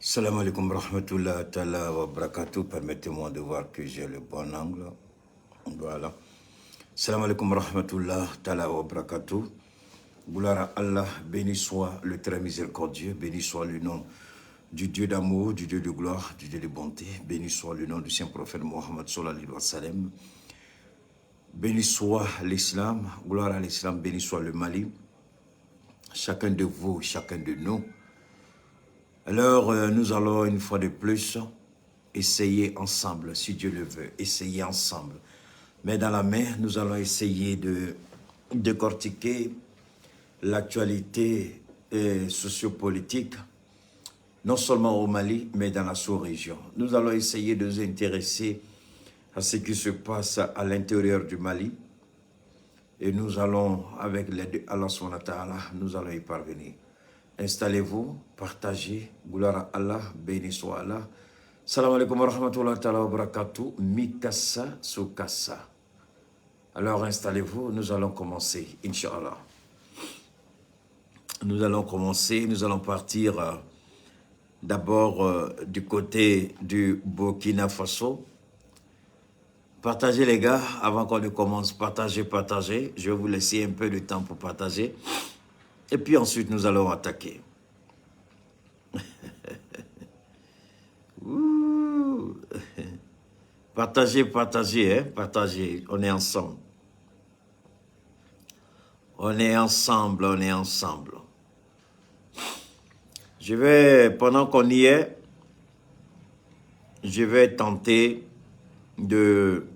Salam alaikum rahmatullah ta'ala wa barakatuh. Permettez-moi de voir que j'ai le bon angle. Voilà. Salam alaikum rahmatullah ta'ala wa barakatuh. Gloire à Allah, béni soit le très miséricordieux, béni soit le nom du Dieu d'amour, du Dieu de gloire, du Dieu de bonté, béni soit le nom du saint prophète Mohammed sallallahu alayhi wa sallam. Béni soit l'islam, gloire à l'islam, béni soit le Mali. Chacun de vous, chacun de nous. Alors, nous allons une fois de plus essayer ensemble, si Dieu le veut, essayer ensemble. Mais dans la main, nous allons essayer de décortiquer l'actualité sociopolitique, non seulement au Mali, mais dans la sous-région. Nous allons essayer de nous intéresser à ce qui se passe à l'intérieur du Mali. Et nous allons, avec l'aide d'Allah subhanahu wa ta'ala, nous allons y parvenir. Installez-vous, partagez, gloire à Allah, béni soit Allah. Salam alaikum wa rahmatullahi wa barakatuh, Mikasa Sukasa. Alors installez-vous, nous allons commencer, Inch'Allah. Nous allons commencer, nous allons partir d'abord du côté du Burkina Faso. Partagez les gars, avant qu'on ne commence, partagez. Je vais vous laisser un peu de temps pour partager. Et puis ensuite, nous allons attaquer. Partagez, hein? Partagez. On est ensemble. On est ensemble. Je vais, pendant qu'on y est, je vais tenter de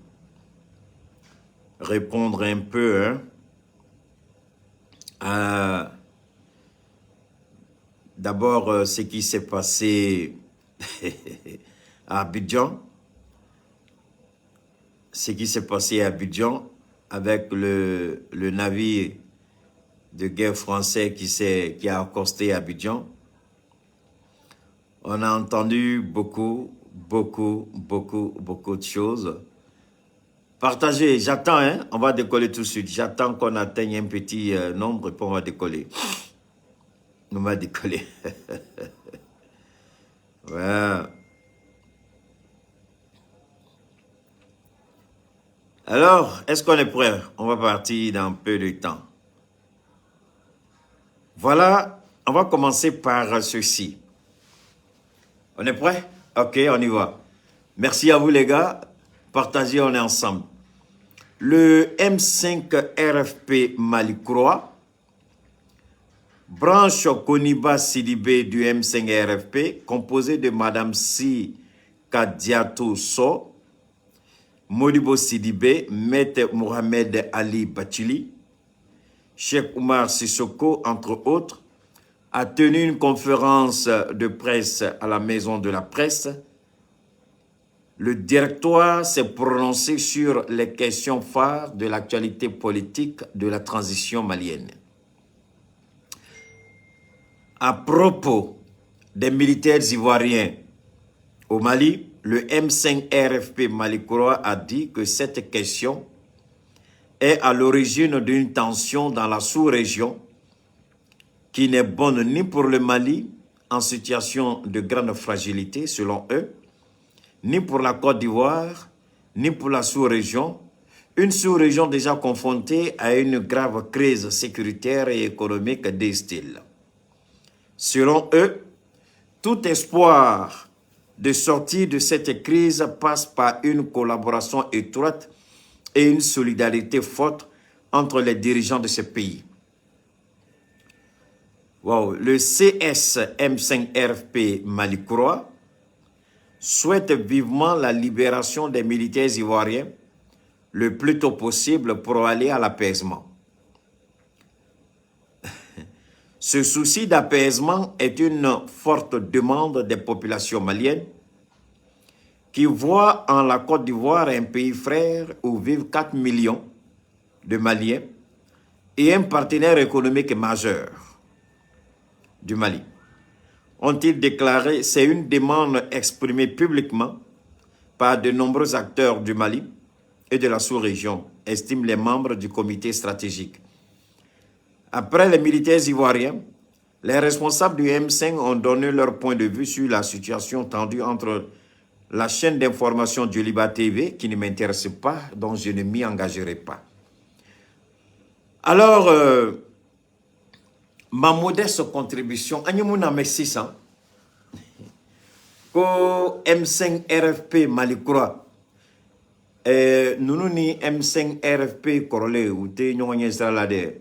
répondre un peu hein, à d'abord ce qui s'est passé à Abidjan. Ce qui s'est passé à Abidjan avec le navire de guerre français qui a accosté Abidjan. On a entendu beaucoup de choses. Partagez, j'attends, hein, on va décoller tout de suite. J'attends qu'on atteigne un petit nombre et puis on va décoller. On va décoller. Voilà. Alors, est-ce qu'on est prêt? On va partir dans peu de temps. Voilà, on va commencer par ceci. On est prêt? Ok, on y va. Merci à vous les gars. Partagez, on est ensemble. Le M5 RFP Mali-Croix, branche Koniba Sidibé du M5 RFP, composée de Madame Si Kadiatou So, Modibo Sidibé, Maître Mohamed Ali Bachili, Cheikh Oumar Sissoko, entre autres, a tenu une conférence de presse à la Maison de la Presse. Le directoire s'est prononcé sur les questions phares de l'actualité politique de la transition malienne. À propos des militaires ivoiriens au Mali, le M5 RFP Mali-Croix a dit que cette question est à l'origine d'une tension dans la sous-région qui n'est bonne ni pour le Mali, en situation de grande fragilité selon eux, ni pour la Côte d'Ivoire, ni pour la sous-région, une sous-région déjà confrontée à une grave crise sécuritaire et économique disent-ils. Selon eux, tout espoir de sortir de cette crise passe par une collaboration étroite et une solidarité forte entre les dirigeants de ce pays. Wow. Le CSM5RFP Mali-Croix souhaite vivement la libération des militaires ivoiriens le plus tôt possible pour aller à l'apaisement. Ce souci d'apaisement est une forte demande des populations maliennes qui voient en la Côte d'Ivoire un pays frère où vivent 4 millions de Maliens et un partenaire économique majeur du Mali. Ont-ils déclaré, c'est une demande exprimée publiquement par de nombreux acteurs du Mali et de la sous-région, estiment les membres du comité stratégique. Après les militaires ivoiriens, Les responsables du M5 ont donné leur point de vue sur la situation tendue entre la chaîne d'information du Liba TV, qui ne m'intéresse pas, dont je ne m'y engagerai pas. Alors, ma modeste contribution, Agnemouna me 600, ko M5 RFP Malikura, nous ni M5 RFP Korole, ou te nyonye salade,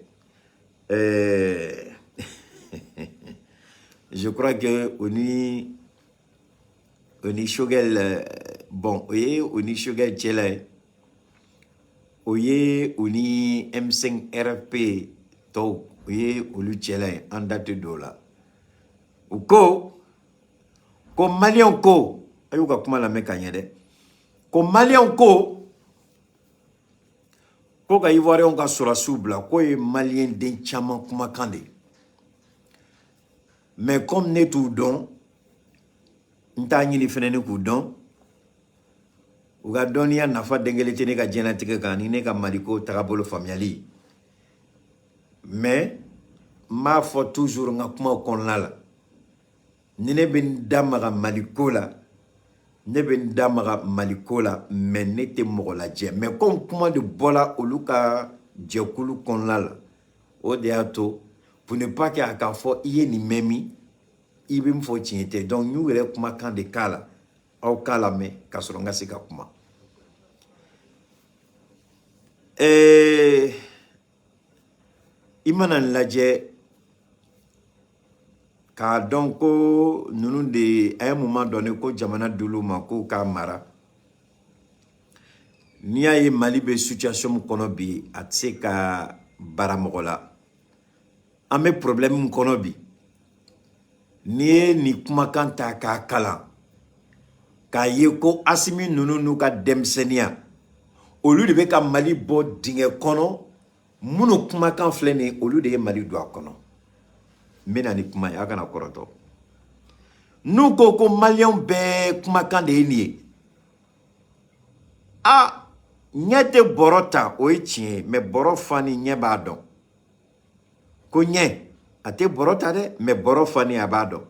je crois que on y shogel, bon, on y shogel tchele, oye, on y M5 RFP to, oye, on y tchele, en date de dollar. Ou ko Malien ko, ayuka kuma la mekanyede, ko Malien ko ka Ivoirien ka sura soubla, ko ye Malien den chaman kuma kande. Mais comme ne tout don, nta nyini fenene ku don, uga donia nafa dengele tene ka jena tike kan, ni ne ka maliko takabolo familiali. Mais, ma fo toujours nga kuma kon lala. Nene ben damaga malikola, ne ben damaga malikola, mais nete mogola dje. Mais comme kuma de bola oluka djekulu kon lala, o de ato, pour ne pas qu'il y ait qu'à faire, il y ait ni memi, il y ait m'fo tiente. Donc, nous, il y a kuma kan de kala, au kala me, kasoronga sika kuma. Imanan ladje, car donc, nous de à un moment donné, ko jamana duluma ko kamara. Ni a ye Mali be situation kono bi atse ka baramogola. Ame problème kono bi. Ni kumakan ta ka kala. Ka ye ko asimi nunu ka demsenia. Olu de be ka Mali bo dinge kono, munu kumakan flene olu de ye Mali do kono. Mena ni kuma ya kana koroto. Nou ko Malien be kumakan de nie. Ah, nyete borota oichie, me boro fani nye badon. Ko nye, ate borota de, me boro fani abado.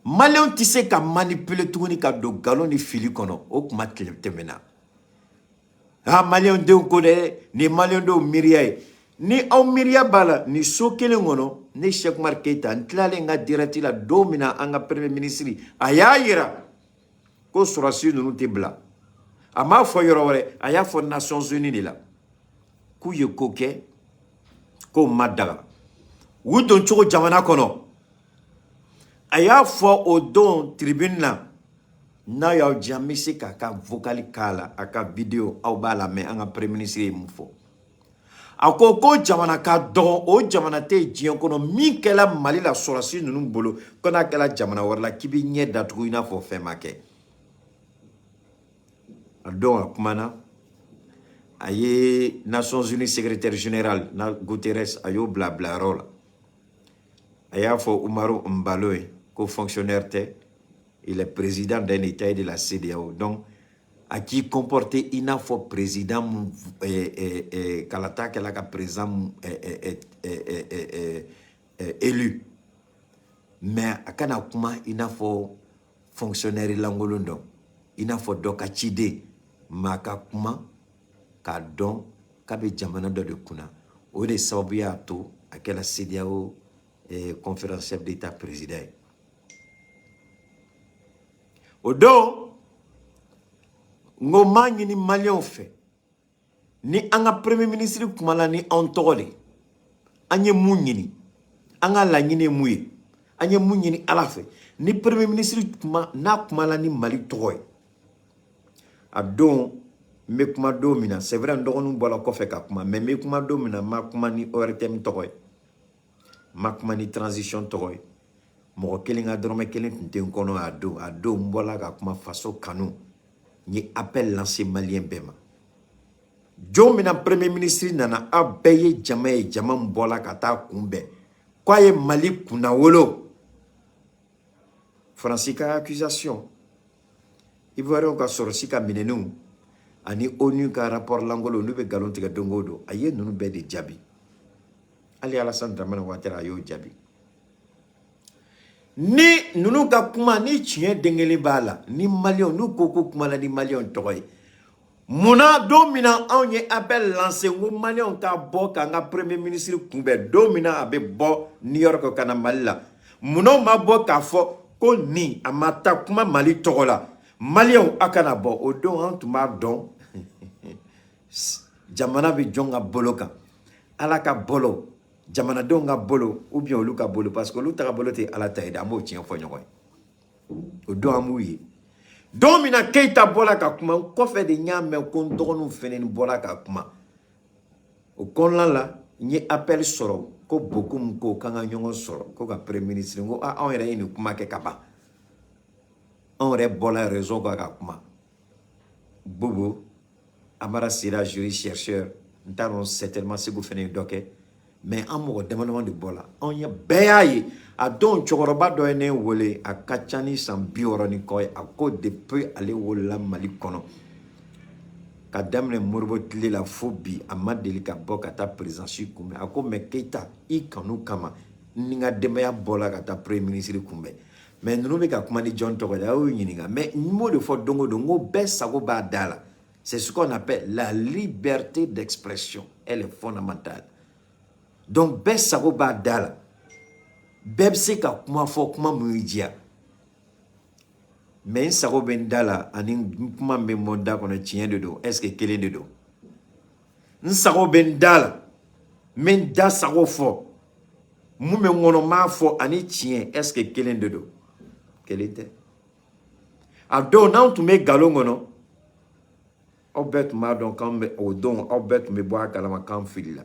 Malien tisse ka manipule tuguni ka do galon ni fili kono, o kuma temena. Ah, Malien de ko de, ni Malien do miriae. Ni au miria bala, ni so kelen ngono, ni Cheikh Oumar Keita, ntlale nga dirati la domina anga premier ministre, ayayira, ko surasi nunu tebla. Ama fo yorore, aya fo Nations Unies ni la. Ku ye koke, ko madaga. Wudon choko jamana kono. Aya fo odon tribune la. Na ya jamisi ka vocali kala, aka video, au bala me anga premier ministre mufo. Ako ko jamana ka don o jamana te jiyan kono min kela Mali la sorasi nunu bolo kona kela jamana warla kibi nye datugu ina fo fe make. Adon akumana aye Nations Unies secrétaire général na Guterres ayo bla bla rola. Aya fo Umaru Mbaloe ko fonctionnaire te, il est président d'un état de la CEDEAO. Donc à qui comporter ina fo président kalata kela ka président élu, mais akana kuma ina fo fonctionnaire langolondo ina fo doka chide maka kuma ka don kabe jamana do de kuna o de sababu ya to akela CEDEAO conférence chef d'état président odo ngoma ni Malien fait ni anga premier ministre kumala ni antole anye munyini anga la nyine muye anye munyini alafe ni premier ministre kuma na kumala ni Mali toy adon me kuma domina c'est vrai ndogonu bola ko fe ka kuma mais me kuma domina ma kuma ni ORTM toy ma kuma ni transition toy mo kelinga dorme kelin tin kono ado mbola ka kuma faso kanu ni appel lancé Malien bema. Jomina premier ministre nana abeye jama mbola kata kumbe. Kwa ye Mali kuna wolo. Francika accusation. Ivoirien ka sorosika minenu. Ani ONU ka rapport langolo nube galon tiga dongodo. Aye nunu be de jabi. Ali Alassane Dramane Ouattara yo jabi. Ni nunu ka kuma ni tiɲɛ dengeli b'a la ni maliyɛnw n'u ko ko kuma la ni maliyɛnw tɔgɔ ye munna don min na anw ye appel lancé ko maliyɛnw ka bɔ k'an ka premier ministre kunbɛn don min na a bɛ bɔ New York ka na Mali la munna ma bɔ k'a fɔ ko ni a ma taa kuma Mali tɔgɔ la maliyɛnw a kana bɔ o don an tun b'a dɔn jamana bɛ jɔn ka bolo kan Ala ka bolo jamanadenw ka bolo ou bien olu ka bolo parce que olu ta bolo tɛ Ala ta ye dɛ an b'o tiɲɛ fɔ ɲɔgɔn ye o don an b'u ye don min na Keita bɔra ka kuma kɔfɛ de n y'a mɛn ko n dɔgɔninw fɛnɛ bɔra ka kuma o kɔnɔna la n ye appel sɔrɔ ko Bokum ko k'an ka ɲɔgɔn sɔrɔ ko ka premier ministre ko anw yɛrɛ ye nin kuma kɛ ka ban anw yɛrɛ bɔla réseau kan ka kuma Bobo Amara Sira jury chercheur n t'a dɔn certainement Segu fɛnɛ ye dɔ kɛ mais an mɔgɔ damadama de bɔra anw ye bɛɛ y'a ye a don cɛkɔrɔba dɔ ye ne wele a ka ca ni san 60 ni kɔ ye a ko depuis ale wolola Mali kɔnɔ ka daminɛ Moribo tile la fo bi a ma deli ka bɔ ka taa présidence kunbɛn a ko mais Keita I kanu kama ni n ka denbaya bɔla ka taa premier ministre kunbɛn mais ninnu bɛ ka kuma ni jɔn tɔgɔ de a y'o ɲininka mais n m'o de fɔ don o don n ko bɛɛ sago b'a da la c'est ce qu'on appelle la liberté d'expression elle est fondamentale donc bɛɛ sago b'a da la bɛɛ bɛ se ka kuma fɔ kuma min y'i diya mais n sago bɛ n da la ani kuma min bɛ n da kɔnɔ tiɲɛ de don est-ce que kelen de don n sago bɛ n da la n bɛ n da sago fɔ mun bɛ n kɔnɔ n b'a fɔ ani tiɲɛ est-ce que kelen de don kelen tɛ a don n'anw tun bɛ nkalon kɔnɔ aw bɛɛ tun b'a dɔn k'an bɛ o don aw bɛɛ tun bɛ bɔ a kalama k'an filila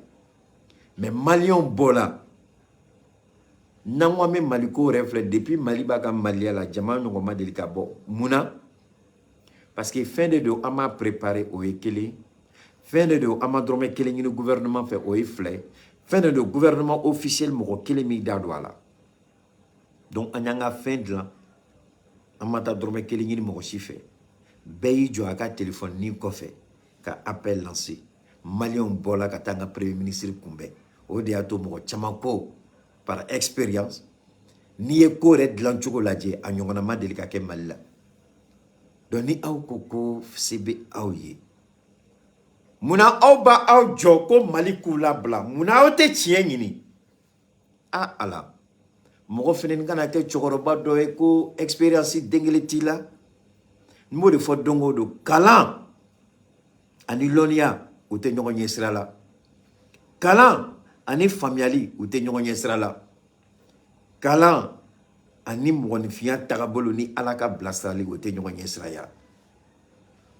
mais maliyɛnw bɔra n'an ko an bɛ maliko yɛrɛ filɛ depuis Mali b'a ka maliya la jama ɲɔgɔn ma deli ka bɔ munna parce que fɛn de don an m'a préparé o ye kelen fɛn de don an ma dɔrɔmɛ kelen ɲini gouvernement fɛ o ye fila ye fɛn de don gouvernement officiel mɔgɔ kelen m'i da don a la donc an y'an ka fɛn dilan an ma taa dɔrɔmɛ kelen ɲini mɔgɔ si fɛ bɛɛ y'i jɔ a ka téléphone ni kɔfɛ ka appel lancer maliyɛnw bɔra ka taa n ka premier ministre kunbɛn o de y'a to mɔgɔ caman ko par expérience n'i ye ko yɛrɛ dilan cogo lajɛ a ɲɔgɔnna ma deli ka kɛ Mali la donc ni aw ko ko se bɛ aw ye munna aw b'a aw jɔ ko Mali k'u labila munna aw tɛ tiɲɛ ɲini a Ala mɔgɔ fɛnɛ kana kɛ cɛkɔrɔba dɔ ye ko expérience den kelen t'i la n b'o de fɔ don o don kalan ani lɔnniya u tɛ ɲɔgɔn ɲɛ sira la kalan ani faamuyali u tɛ ɲɔgɔn ɲɛ sira la kalan ani mɔgɔninfinya tagabolo ni Ala ka bilasirali o tɛ ɲɔgɔn ɲɛ sira ya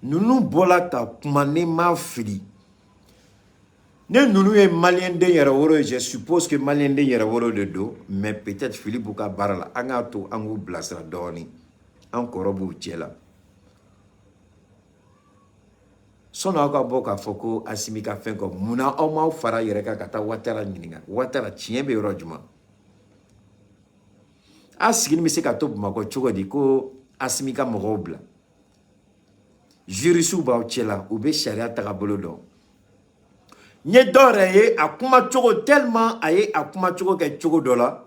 ninnu bɔla ka kuma ne ma fili ne ninnu ye maliyɛn den yɛrɛ woro ye je suppose que maliyɛn den yɛrɛ woro de don mais peut-être fili b'u ka baara la an k'a to an k'u bilasira dɔɔni an kɔrɔ b'u cɛ la sɔnni aw ka bɔ k'a fɔ ko Asimi ka fɛn kɔ munna aw m'aw fara yɛrɛ kan ka taa Ouattara ɲininka Ouattara tiɲɛ bɛ yɔrɔ jumɛn a sigini bɛ se ka to Bamakɔ cogo di ko Asimi ka mɔgɔw bila jurisiw b'aw cɛ la u bɛ sariya tagabolo dɔn n ye dɔ yɛrɛ ye a kuma cogo tellement a ye a kuma cogo kɛ cogo dɔ la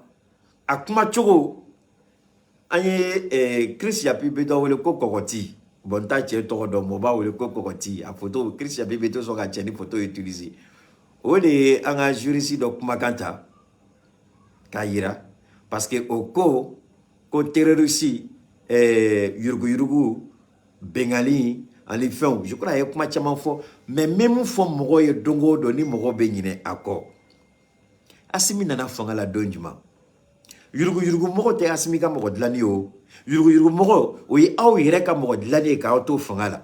a kuma cogo an ye Chris Yapi bɛ dɔ wele ko kɔgɔti bon n t'a cɛ tɔgɔ dɔn mɔgɔ b'a wele ko kɔgɔti a photo Chris Yapi bɛ to sɔn ka cɛ ni photo utiliser o de ye an ka jurisi dɔ kumakan ta k'a yira parce que o ko terroriste yuruguyurugu bengali ani fɛnw je crois a ye kuma caman fɔ mais n bɛ mun fɔ mɔgɔw ye don o don ni mɔgɔw bɛ ɲinɛ a kɔ Asimi nana fanga la don jumɛn yuruguyurugu mɔgɔ tɛ Asimi ka mɔgɔ dilanni o yuruguyurugu mɔgɔ o ye aw yɛrɛ ka mɔgɔ dilanni ye k'aw to fanga la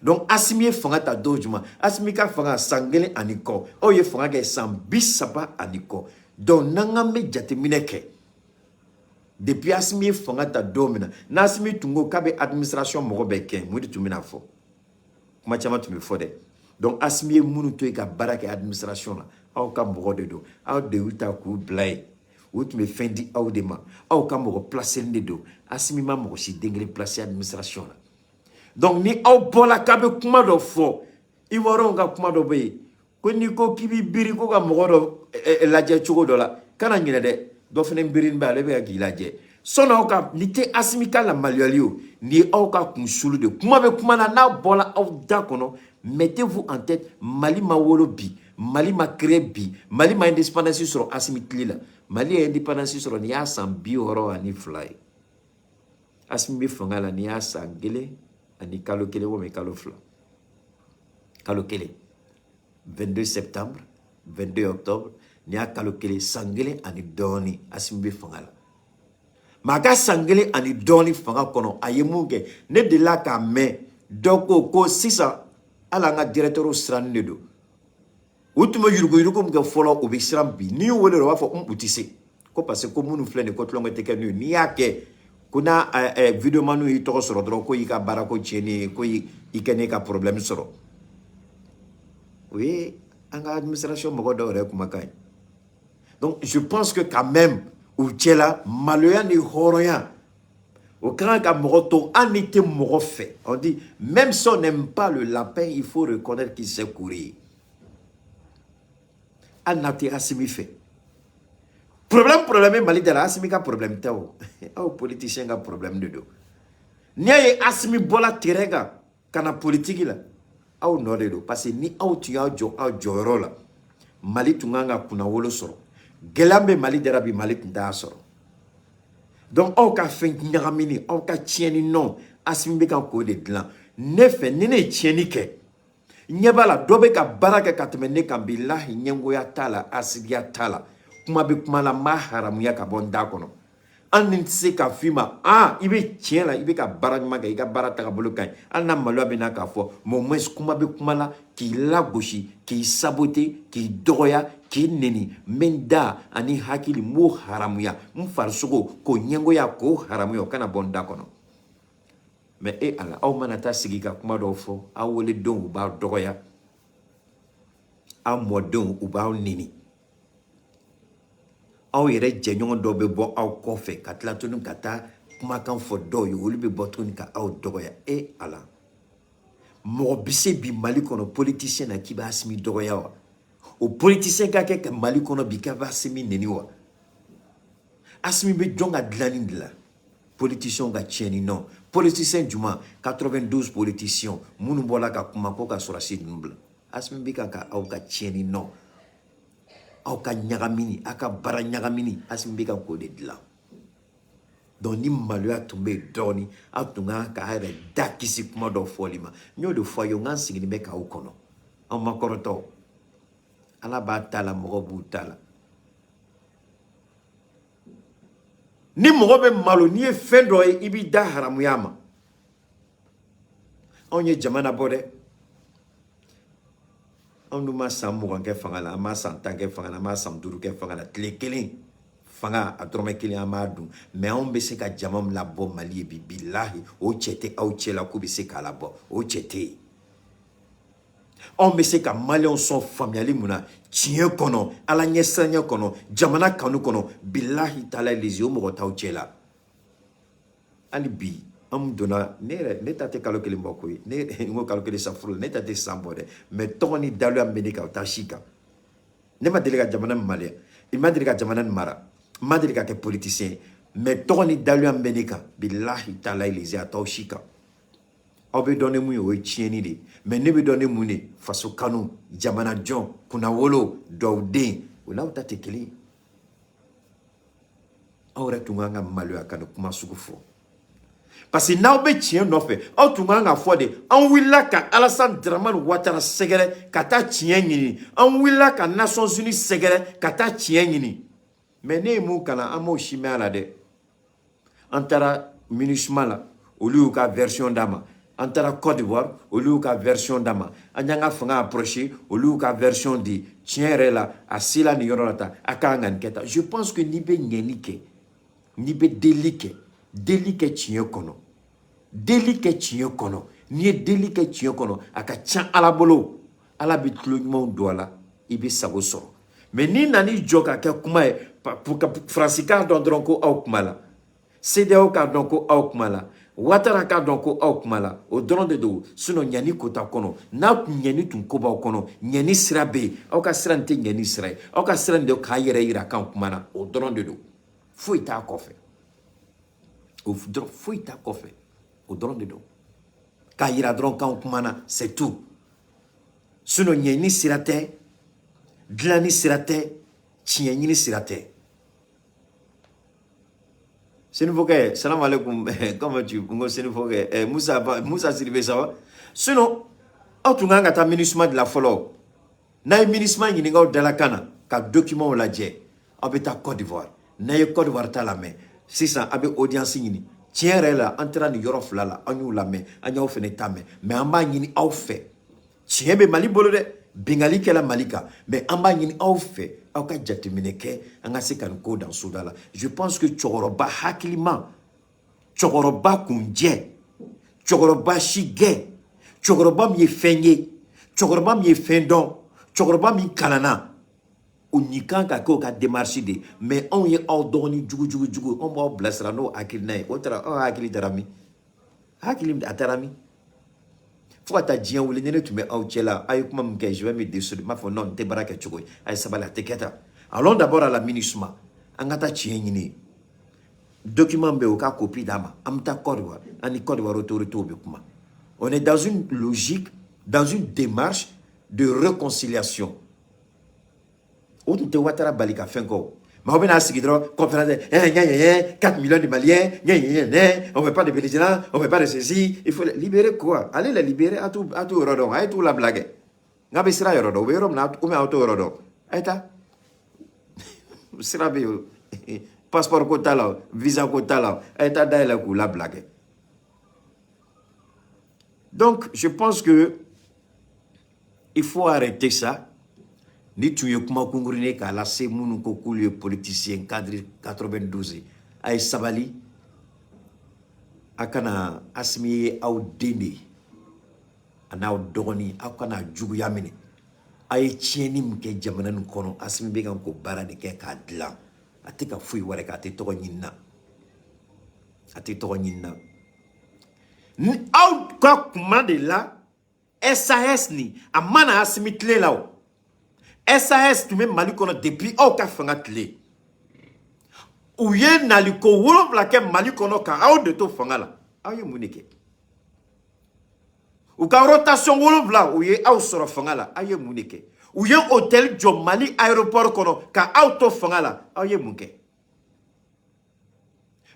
donc Asimi ye fanga ta don jumɛn Asimi ka fanga san 1 ani kɔ aw ye fanga kɛ san 30 ani kɔ donc n'an k'an bɛ jateminɛ kɛ depuis Asimi ye fanga ta don min na n'Asimi tun ko k'a bɛ administration mɔgɔ bɛɛ kɛ mun de tun bɛna fɔ kuma caman tun bɛ fɔ dɛ donc Asimi ye minnu to yen ka baara kɛ administration la aw ka mɔgɔ de don aw de y'u ta k'u bila yen u tun bɛ fɛn di aw de ma aw ka mɔgɔ placeli de don Asimi ma mɔgɔ si den kelen placer administration la donc ni aw bɔra k'a bɛ kuma dɔ fɔ Ivoiriyɛnw ka kuma dɔ bɛ yen ko ni ko kibi biri ko ka mogo lajɛ cogo dɔ la kana ɲinɛ dɛ dɔ fɛnɛ birin bɛ ale bɛ ka k'i lajɛ sɔnni aw ka ni tɛ Asimi ka lamaliyali o ni ye aw ka kunsulu de kuma bɛ kuma na n'a bɔla aw da kɔnɔ mettez-vous en tête Mali ma wolo bi Mali ma créé bi Mali ma indépendance sɔrɔ Asimi tile la Mali ye indépendance sɔrɔ ni y'a san 62 ye Asimi bɛ fanga la ni y'a san 1 ani kalo 1 walima kalo 2 kalo 1 22 septembre 22 octobre ni y'a kalo 1 san 1 ani dɔɔni Asimi bɛ fanga la ma ka san 1 ani dɔɔni fanga kɔnɔ a ye mun kɛ ne delila k'a mɛn dɔ ko sisan ala an ka directeur siranni de don u tun bɛ yurugu-yurugu min kɛ fɔlɔ u bɛ siran bi n'i y'u wele u b'a fɔ u tɛ se ko parce que ko minnu filɛ nin ko tulonkɛ tɛ kɛ n'u ye n'i y'a kɛ ko n'a vidéo man y'i tɔgɔ sɔrɔ dɔrɔn ko y'i ka baara ko tiɲɛni ye ko i kɛ ne ka problème sɔrɔ o ye an ka administration mɔgɔ dɔw yɛrɛ kumakan ye donc je pense que quand même u cɛla maloya ni hɔrɔnya o kan ka mɔgɔ to an ni tɛ mɔgɔ fɛ on dit même si on n'aime pas le lapin il faut reconnaître qu'il sait courir an na tɛ Asimi fɛ problème ye Mali da la Asimi ka problème tɛ o aw politicien ka problème de don n'i y'a ye Asimi bɔla terrain kan ka na politique la aw nɔ de don parce que ni aw tun y'a jɔ aw jɔyɔrɔ la Mali tun kan ka kunnawolo sɔrɔ gɛlɛya bɛ Mali da la bi Mali tun t'a sɔrɔ donc aw ka fɛn ɲagamini aw ka tiɲɛni nɔ Asimi bɛ ka k'o de dilan ne fɛ ni ne ye tiɲɛni kɛ ɲɛ b'a la dɔ bɛ ka baara kɛ ka tɛmɛ ne kan bilahi ɲɛngoya t'a la asidiya t'a la kuma bɛ kuma la n b'a haramuya ka bɔ n da kɔnɔ an ni tɛ se ka f'i ma i bɛ tiɲɛ la i bɛ ka baara ɲuman kɛ i ka baara tagabolo ka ɲi hali n'a maloya bɛ n'a k'a fɔ mais au moins kuma bɛ kuma la k'i lagosi k'i saboter k'i dɔgɔya k'i neni n bɛ n da ani hakili n b'o haramuya n farisogo k'o ɲɛngoya k'o haramuya o kana bɔ n da kɔnɔ mais ala aw mana taa sigi ka kuma dɔw fɔ aw weledenw u b'aw dɔgɔya aw mɔdenw u b'aw neni aw yɛrɛ jɛɲɔgɔn dɔw bɛ bɔ aw kɔfɛ ka tila tuguni ka taa kumakan fɔ dɔw ye olu bɛ bɔ tuguni ka aw dɔgɔya ala mɔgɔ bɛ se bi Mali kɔnɔ politicien na k'i b'a Asimi dɔgɔya wa o politicien ka kɛ ka Mali kɔnɔ bi k'a b'a Asimi neni wa Asimi bɛ jɔn ka dilanni de la politicien ka tiɲɛni non politicien juma 92 politiciens minnu bɔra ka kuma ko ka sɔrɔsi ninnu bila Asimi bɛ ka aw ka tiɲɛni non aw ka ɲagamini aw ka baara ɲagamini Asimi bɛ ka k'o de dilan donc ni maloya tun bɛ yen dɔɔni aw tun kan k'a yɛrɛ da kisi kuma dɔ fɔli ma n y'o de fɔ a ye n kan sigilen bɛ k'aw kɔnɔ aw ma kɔrɔtɔ ala b'a ta la mɔgɔ b'u ta la ni mɔgɔ bɛ malo n'i ye fɛn dɔ ye i b'i da haramuya ma anw ye jamana bɔ dɛ anw dun ma san 20 kɛ fanga la an ma san 10 kɛ fanga la an ma san 5 kɛ fanga la tile kelen fanga a dɔrɔmɛ kelen an b'a dun mais anw bɛ se ka jama min labɔ Mali ye bi bilahi o cɛ tɛ aw cɛ la k'u bɛ se k'a labɔ o cɛ tɛ yen anw bɛ se ka maliyɛnw sɔn faamuyali mun na tiɲɛ kɔnɔ ala ɲɛsiranya kɔnɔ jamana kanu kɔnɔ bilahi taala lezi o mɔgɔ t'aw cɛ la hali bi an donna ne ta tɛ kalo kelen bɔ koyi ne n ko kalo kelen san furu la ne ta tɛ san bɔ dɛ mais tɔgɔ ni daluya min bɛ ne kan o t'a si kan ne ma deli ka jamana min maliya i ma deli ka jamana min mara n ma deli ka kɛ politicien ye mais tɔgɔ ni daluya min bɛ ne kan bilahi taala lezi a t'aw si kan aw bɛ dɔn ni mun ye o ye tiɲɛni de mais ne bɛ dɔn ni mun de faso kanu jamana jɔn kunnawolo dɔwden o n'aw ta tɛ kelen ye aw yɛrɛ tun kan ka maloya ka nin kuma sugu fɔ parce que n'aw bɛ tiɲɛ nɔfɛ aw tun kan ka fɔ de an wulila ka Alassane Dramane Ouattara sɛgɛrɛ ka taa tiɲɛ ɲini an wulila ka Nations Unies sɛgɛrɛ ka taa tiɲɛ ɲini mais ne ye mun kalan an m'o si mɛn a la dɛ an taara MINUSMA la olu y'u ka version d'a ma an taara Côte d'Ivoire olu y'u ka version d'a ma an y'an ka fanga approché olu y'u ka version di tiɲɛ yɛrɛ la a sela nin yɔrɔ la tan a kan ka nin kɛ tan je pense que n'i bɛ ɲɛni kɛ n'i bɛ delili kɛ tiɲɛ kɔnɔ deli kɛ tiɲɛ kɔnɔ n'i ye deli kɛ tiɲɛ kɔnɔ a ka ca ala bolo ala bɛ tulo ɲumanw don a la i bɛ sago sɔrɔ mais n'i nan'i jɔ ka kɛ kuma ye faransikan dɔn dɔrɔn ko aw kuma la CEDEAO k'a dɔn ko aw kuma la Ouattara ka donc au kumala au dron de do sinon nyani kota kono na nyani tun koba kono nyani sirabe au ka sirante nyani sirai au ka sirande ka yere ira kan kumana au dron de do foi ta kofe au dron foi ta kofe au dron de do ka yira dron kan kumana c'est tout sinon nyani sirate glani sirate tieni sirate. C'est une fois que, salam alaikum, comment tu, c'est une fois que, Moussa Siribé, ça va? Sinon, tu as un ministre de la follow. Na ministre de la cana, ka document la dje, avec ta Côte d'Ivoire. Na Côte d'Ivoire ta la main. C'est ça, avec audience ni. Tiens, là, entrant de Europe là, on y la main, on y a fait ta main. Mais en bas, il y a fait. Tiens, mais Mali bolode, Bengali kela Malika. Mais en bas, il y a fait. Je pense que Tchokoroba Hakilima, Tchokoroba Kundje, Tchokoroba Shige, Tchokoroba mi Fenye, Tchokoroba mi Fendon, Tchokoroba mi Kanana. Unikan kako ka démarché de, mais on y a ordonné djougou, on va blesser no Akilne, autre Akili Darami. Akilim Atarami. Faut ta dien ou les tu mets au tchela, aïe comment je vais me décider, ma foi non, te baraka tchoui, aïe sabala teketa. Allons d'abord à la MINUSMA. Angata tchienini. Document beoka copie d'ama. Amta Kodwa, ani Kodwa retour bekuma. On est dans une logique, dans une démarche de réconciliation. Où tu te watara balika fenko. Mais on a conférence 4 millions de Maliens, on ne veut pas de belligérants, on ne veut pas de ceci. Il faut les libérer quoi? Allez les libérer à tout rodon, à tout la blague. N'abe sera rodon, ou na ou à tout rodon. Aïta, sera bien. Passeport quota là, visa quota là, aïta d'ailleurs la blague. Donc, je pense que il faut arrêter ça. Ni tu es kuma kungurine ka la se munu ko kulu politicien cadre 92 ay sabali akana asmi au deni ana dogoni akana jugu yamini ay tieni mke jamana kono asmi be kan ko barade ke ka dla atika fui wore ka te to nyinna ati to nyinna ni au ka kuma de la SAS ni amana asmi tle lawo SAS tu mets Mali kono depuis au ka fanga tle. Ou ye naliko wolo blake Mali kono ka au de to fanga la. Aye munike. Ou ka rotation wolo bla ou ye au soro fanga la. Aye munike. Ou ye hôtel jo Mali aéroport kono ka auto fanga la. Aye munike.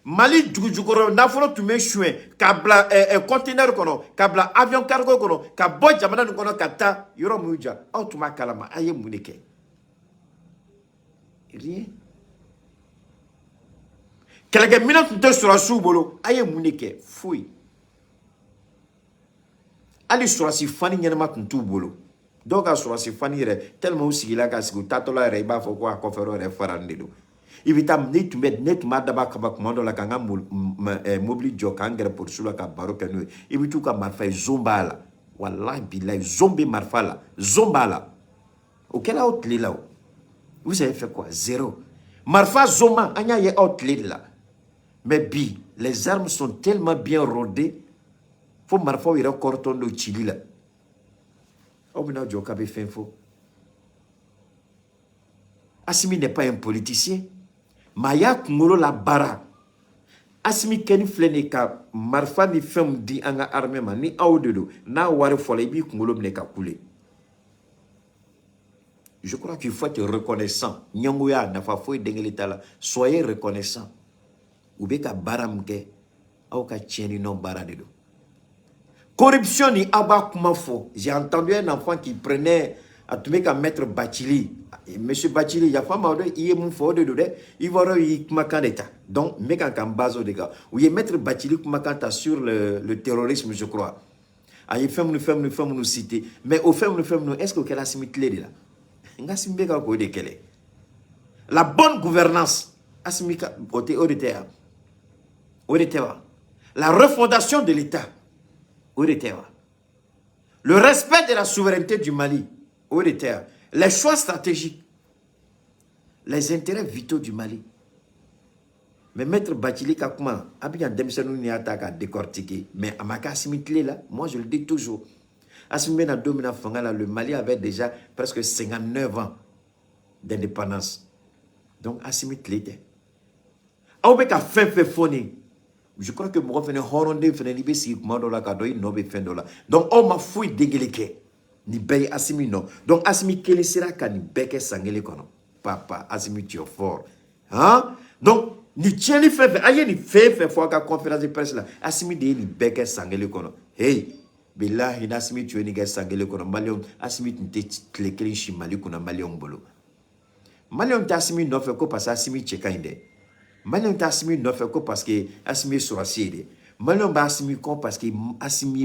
Mali djugoro nafolo tu mets chouin ka bla conteneur kono ka bla avion cargo kono ka bo jamana kono ka ta yoro muja au tu ma kalama aye munike rien kelege mina tu te sura subolo aye munike fui ali sura si fani nyama tu bolo doka sura si fani re tellement usigila ka sigu tatola re ba fo ko fero re farandido ibitam net madaba kaba commando la kanga mobili jo kangere pour sula ka baro kanu ibitu ka marfa zombala wallahi billahi zombi marfala zombala auquel outlet là vous avez fait quoi? Zéro. Marfa zoma anya ye outlet là mais bi les armes sont tellement bien rodées faut marfa ira corton do chili là obina jo ka be fenfo Assimi n'est pas un politicien. Maya Kungolo la bara. Asmi Kenny Fleneka, Marfa ni femme di anga armée ni aodedo, na ware folebi Kungolo mneka koulé. Je crois qu'il faut être reconnaissant. Nyangouya n'a pas foué dengelitala. Soyez reconnaissant. Oubeka baramke, aoka tieni non baradedo. Corruption ni aba kumafo. J'ai entendu un enfant qui prenait à tout mec à mettre Bachili. Monsieur Bachili, il y a femme il est mon fort de il va y makandeta. Donc, mec en bazo de gars. Ou il mettre Bachili kumakanta sur le terrorisme, je crois. Ah, il fait nous citer. Mais au fait nous, est-ce que a simit les là? La bonne gouvernance, asimika côté auditeur. La refondation de l'État. Le respect de la souveraineté du Mali. Les choix stratégiques, les intérêts vitaux du Mali. Mais maître Bathily Kakuma, Abidjan Demsenou n'y a pas décortiquer. Mais à ma là, moi je le dis toujours. Assimi na domina Fangala, le Mali avait déjà presque 59 ans d'indépendance. Donc Assimi Tlete. Aubeka fait foni. Je crois que moi je Horonde fene ni besi kumandola kadoi no be fendola. Donc on m'a fouille dégueleke. Ni bay Assimi non. Donc Assimi kele sera ka ni beke sangele kono. Papa Assimi tu es fort. Hein? Donc ni tieni fait aye ni fait fois ka conférence de presse là. Assimi de ni beke sangele kono. Hey, billahi Assimi tu ni ga sangele kono. Malion Assimi te tlekeli shimali kuna Malion bolo. Malion Assimi no fait ko parce Assimi chekainde. Malion Assimi no fait ko parce que Assimi souracide. Malion ba Assimi ko parce que Assimi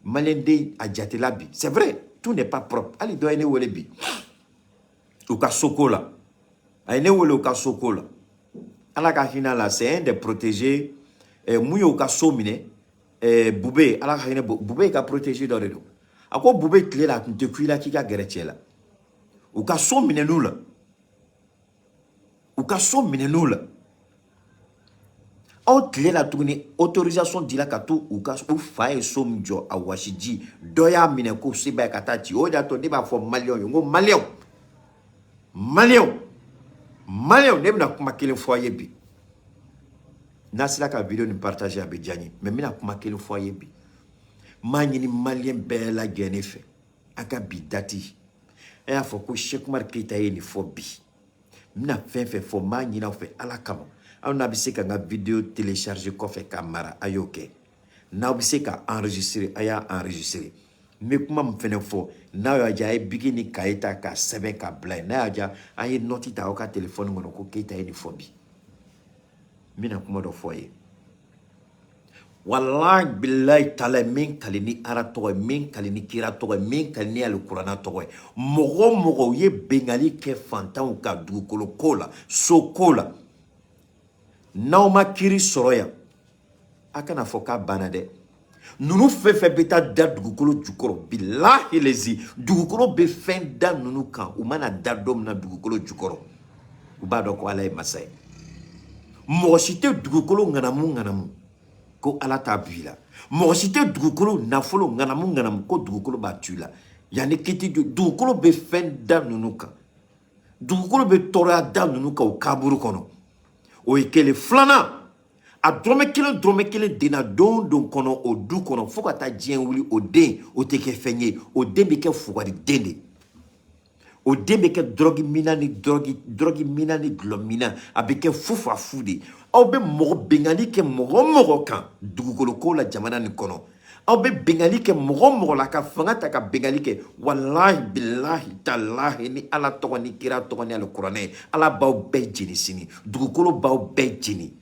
malien de adjatelabi. C'est vrai, tout n'est pas propre. Ali doit ene wolebi. Ou ka sokola. Ene wole ou ka sokola. Ala ka hina la c'est un des protégés mouyo ka somine Boubé ala ka hina Boubé ka protégé dans le dos. Ako Boubé clé la depuis la ki ka geretie la. Ou ka somine nous la. Ou ka somine nous la. Au clé la tourner autorisation dila ka tout ou ka ou faye somjo a washiji doya mine ko siba katati o da to de ba fo malion ngo malion ne bina kuma kelen foyer bi nasila ka video ni partager avec Diani mais mina kuma kelen foyer bi manyini malien bela genefe aka bi dati e a fo ko Cheikh Oumar Keita ye ni fo bi mina fait fo manyina fe ala kama on a bise ka nga vidéo télécharger ko fe camera ayoke na bise ka enregistrer aya enregistrer mais kuma mfene fo na yo aja e bigini kaita ka sebe ka blay na aja aye noti ta oka téléphone ngono ko Keita ye ni fo bi mina kuma do foye wallahi billahi tala min kalini ara to min kalini kira to min kalini al qur'ana to mogo ye bengali ke fantan ka dugukolo kola so kola nauma kiri soroya akana foka banade nunu fefe beta da dugukolo jukoro billahi lezi dugukolo be fen da nunu kan u mana da dom na dugukolo jukoro u ba do ko ala e masay mo site dugukolo nganamu ko ala ta buila mo site dugukolo nafolo nganamu ko dugukolo ba tuila yani kiti dugukolo be fen da nunu kan dugukolo be tora da nunu ka o kaburu kono o ikele flana a drome kelen dena don kono o du kono foka ta dien wuli o den o teke fenye o den be ke fugari dende o den be ke drogi mina ni glomina abeke fufa fude aw be mogo bengali ke mogo kan dugukolo ko la jamana ni kono aw be bengali ke mogo la ka fanga ta ka bengali ke wallahi billahi tallahi ni ala togo ni kira togo ni al qur'ane ala baw be jini sini dugukolo baw be jini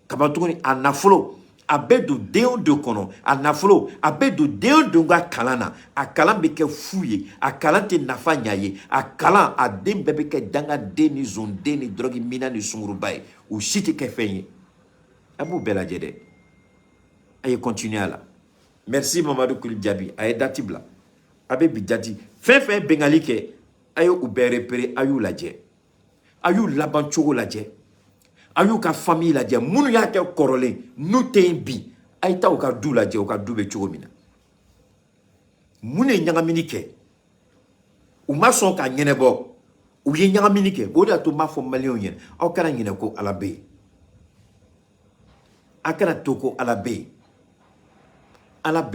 kabatuguni anafolo abedu deo de kono anafolo abedu deo de ga kalana akalan be ke fuye akalan te nafanya ye akalan adem bebe ke danga deni zonde ni drogi mina ni sungurubai ou site ke fenye abu bela jede aye continuer là. Merci Mamadou Koulibaly aye datibla abe bidjati fefe bengali ke ayo ubere pere ayu laje ayu laban chogo laje ayu ka famille la dia munu ya ke korole nu tembi aita o ka du la dia o ka du be chogomina mune nyanga minike u ma son ka nyenebo u ye nyanga minike o da to ma fo malion yen o kana nyene ko alabe akana toko alabe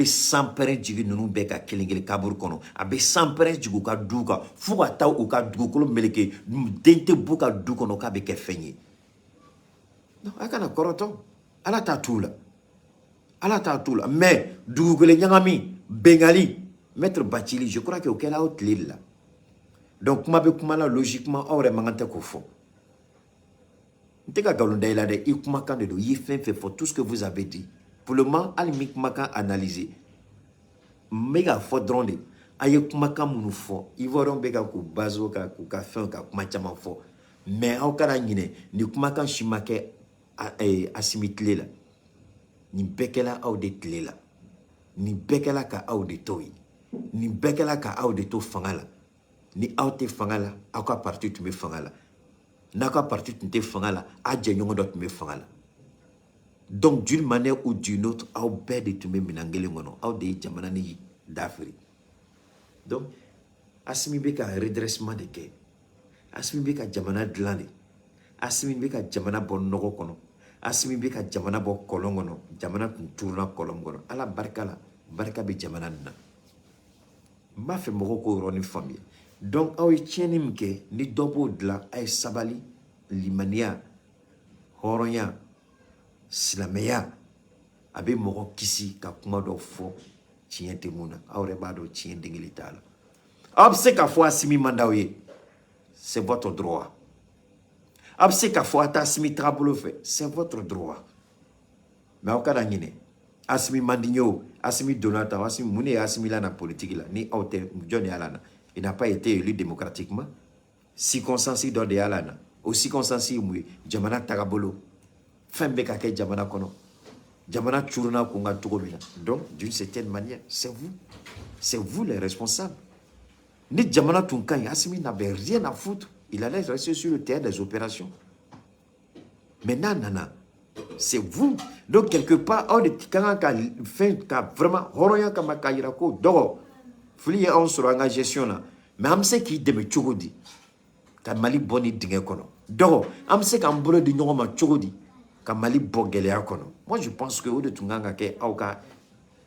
sampere jigi nunu be ka kelengele kabur kono abe sampere jigu ka duka fuga taw o ka dugukolo meleke dente buka du kono ka be ke fenye. Non, akana koroto ala ta tula mais dugukole nyangami bengali maître Bathily je crois que auquel a outli là donc kuma be kuma la logiquement aurait mangante ko fo nteka galunda ila de ikuma kan de do yi fait tout ce que vous avez dit pour le moment alimi kuma kan analyser mega fodronde aye kuma kan munu fo ivoron bega ko bazo ka ko ka fin ka kuma chama fo mais au kana nyine ni kuma kan shimake asimitle la ni bekela au de tlela ni bekela ka au de toy ni bekela ka au de to fangala ni au te fangala au ka parti tu me fangala n'a ka parti tun tɛ fanga la a jɛɲɔgɔn dɔ tun bɛ fanga la donc d'une manière ou d'une autre aw bɛɛ de tun bɛ minɛn kelen kɔnɔ aw de ye jamana ni dafiri donc Assimi bɛ ka redressement de kɛ Assimi bɛ ka jamana dilan de Assimi bɛ ka jamana bɔ nɔgɔ kɔnɔ Assimi bɛ ka jamana bɔ kɔlɔn kɔnɔ jamana tun turuna kɔlɔn kɔnɔ ala barika la barika bɛ jamana nin na n b'a fɛ mɔgɔw k'o yɔrɔnin faamuya donc aw ye tiɲɛni min kɛ ni dɔ b'o dilan a ye sabali limaniya hɔrɔnya silamɛya a bɛ mɔgɔ kisi ka kuma dɔ fɔ tiɲɛ tɛ mun na aw yɛrɛ b'a dɔn tiɲɛ den kelen t'a la aw bɛ se k'a fɔ Assimi man d'aw ye c'est votre droit aw bɛ se k'a fɔ a tɛ Assimi tagabolo fɛ c'est votre droit mais aw kana ɲinɛ Assimi man di n ye o Assimi donna tan Assimi mun de ye Assimi lana politique la ni aw tɛ jɔn de y'a lana il n'a pas été élu démocratiquement circonstance dɔ de y'a lana o circonstance ye mun ye jamana tagabolo fɛn bɛ ka kɛ jamana kɔnɔ jamana curuna kun ka cogo min na donc d'une certaine manière c'est vous les responsables ni jamana tun ka ɲi Assimi n'avait rien à foutre il allait rester sur le terrain des opérations mais n'a nana c'est vous donc quelque part aw de kan ka fɛn ka vraiment hɔrɔnya kama ka yira ko dɔgɔ fili ye anw sɔrɔ an ka gestion na mais an bɛ se k'i dɛmɛ cogo di ka Mali bɔ ni dingɛ kɔnɔ dɔgɔ an bɛ se k'an bolo di ɲɔgɔn ma cogo di ka Mali bɔ gɛlɛya kɔnɔ moi je pense que o de tun kan ka kɛ aw ka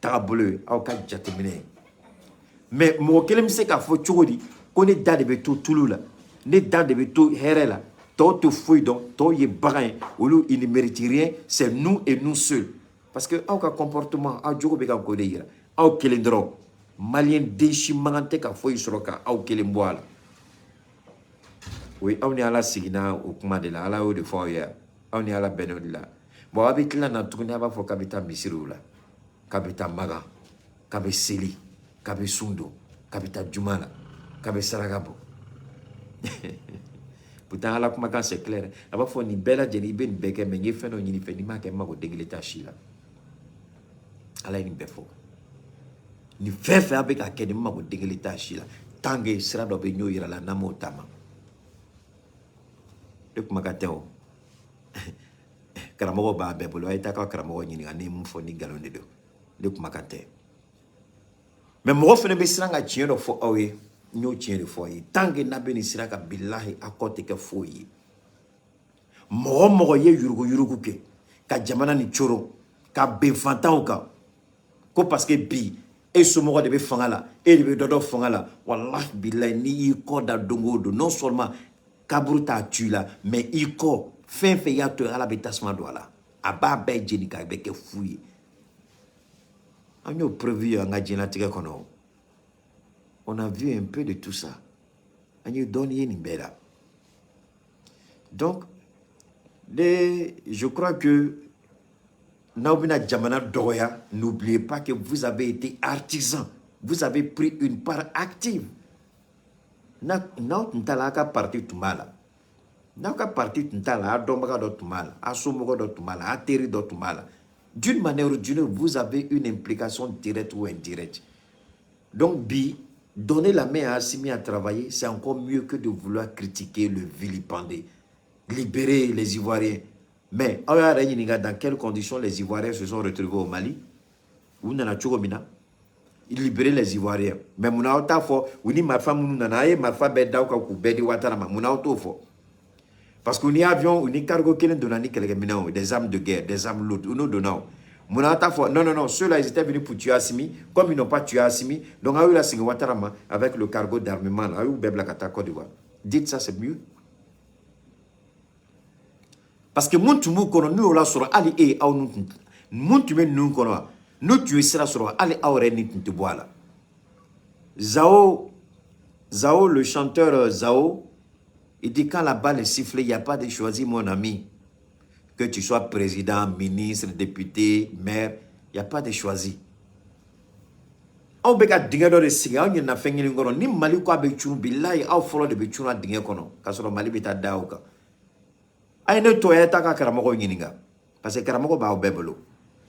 tagabolo ye aw ka jateminɛ ye mais mɔgɔ kelen bɛ se k'a fɔ cogo di ko ne da de bɛ to tulu la ne da de bɛ to hɛrɛ la tɔw tɛ foyi dɔn tɔw ye bagan ye olu ils ne méritent rien c'est nous et nous seuls parce que aw ka comportement aw jogo bɛ ka k'o de yira aw kelen dɔrɔn maliyɛn den si mankan tɛ ka foyi sɔrɔ ka aw kelen bɔ a la o ye aw ni ala siginna o kuma de la ala y'o de fɔ aw ye aw ni ala bɛnna o de la bon aw bɛ tila na tuguni a b'a fɔ k'a bɛ taa misiriw la k'a bɛ taa magan k'a bɛ seli k'a bɛ sun don k'a bɛ taa juma la k'a bɛ saraka bɔ pourtant ala kumakan c'est clair a b'a fɔ nin bɛɛ lajɛlen i bɛ nin bɛɛ kɛ mais n ye fɛn dɔ ɲini fɛ n'i m'a kɛ n mago den kelen t'a si la ala ye nin bɛɛ fɔ ni fɛn fɛn a bɛ ka kɛ ni n mago den kelen t'a si la tant que sira dɔ bɛ ɲ'o yira la n'an m'o taama ne kumakan tɛ o karamɔgɔ b'a bɛɛ bolo a ye taa ka karamɔgɔ ɲininka ne ye mun fɔ ni nkalon de don ne kumakan tɛ mais mɔgɔ fana bɛ siran ka tiɲɛ dɔ fɔ aw ye n y'o tiɲɛ de fɔ aw ye tant que n'a bɛ nin sira kan bilahi a kɔ tɛ kɛ foyi ye mɔgɔ mɔgɔ ye yurugu-yurugu kɛ ka jamana ni coro ka ben fantanw kan ko parce que bi e somɔgɔ de bɛ fanga la e de bɛ dɔ dɔ fanga la wallahi bilahi n'i y'i kɔ da don o don non seulement kaburu t'a tu la mais i kɔ fɛn fɛn y'a to ala bɛ tasuma don a la a b'a bɛɛ jeni k'a bɛ kɛ fu ye an y'o prévu ye an ka diɲɛlatigɛ kɔnɔ on a vu un peu de tout ça an ye dɔɔnin ye nin bɛɛ la donc je crois que n'aw bɛna jamana dɔgɔya n'oubliez pas que vous avez été artisan vous avez pris une part active n'aw tun t'a la a ka parti tun b'a la n'aw ka parti tun t'a la a dɔnbaga dɔ tun b'a la a somɔgɔ dɔ tun b'a la a teri dɔ tun b'a la d'une manière ou d'une autre vous avez une implication directe ou indirecte donc bi donner la main à Assimi à travailler c'est encore mieux que de vouloir critiquer le vilipender libérer les Ivoiriens mais aw y'a yɛrɛ ɲininka dans quelles conditions les Ivoiriens se sont retrouvés au Mali u nana cogo min na libérer les Ivoiriens mais mun aw t'a fɔ u ni marifa minnu nana a ye marifa bɛɛ d'aw kan k'u bɛɛ di Ouattara ma mun aw t'o fɔ parce que ni avion ou ni cargo kelen donna ni kɛlɛkɛminɛnw des armes de guerre des armes lourdes u n'o donna o mun aw t'a fɔ non ceux-là ils étaient venus pour tuer Assimi comme ils n'ont pas tué Assimi donc aw y'u lasegin Ouattara ma avec le cargo d'armement là a y'u bɛɛ bila ka taa Côte d'Ivoire dites ça c'est mieux parce que mun tun b'u kɔnɔ n'u y'o lasɔrɔ hali e aw n'u tun mun tun bɛ ninnu kɔnɔ wa n'u tun ye sira sɔrɔ hali aw yɛrɛ ni tun tɛ bɔ a la Zao le chanteur Zao il dit quand la balle est sifflée il n'y a pas de choisir mon ami que tu sois président ministre député maire il n'y a pas de choisir aw bɛ ka dingɛ dɔ de sigi aw ɲinɛna fɛn kelen kɔnɔ ni Mali ko a bɛ cun bilahi aw fɔlɔ de bɛ cun a dingɛ kɔnɔ k'a sɔrɔ Mali bɛ taa da aw kan a ye ne to a ye taa ka karamɔgɔw ɲininka parce que karamɔgɔ b'aw bɛɛ bolo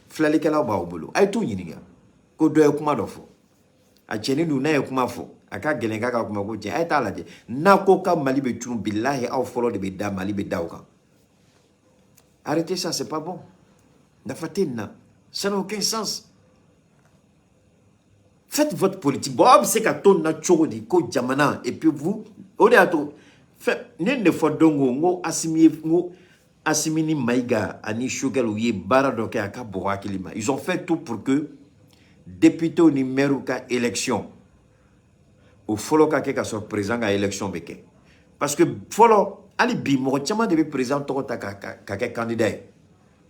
filalikɛlaw b'aw bolo a ye t'u ɲininka ko dɔ ye kuma dɔ fɔ a cɛnin dun n'a ye kuma fɔ aka gelenga ka kuma ko tiɲɛ a ye t'a lajɛ n'a ko ka Mali bɛ tunu billahi aw fɔlɔ de bɛ da Mali bɛ da o kan. Arrêtez ça, c'est pas bon. Ça n'a aucun sens. Faites votre politique. Bon, c'est qu'à ton nature di ko jamana et puis vous, au déato, fait ne faut donc ngo assimini maiga ani shogal ou ye bara donc aka boa kilima. Ils ont fait tout pour que député au numéro ka élection au follow ka ke soit présent à élection beke. Parce que follow ali bi mo chama devait présent to ta ka candidat.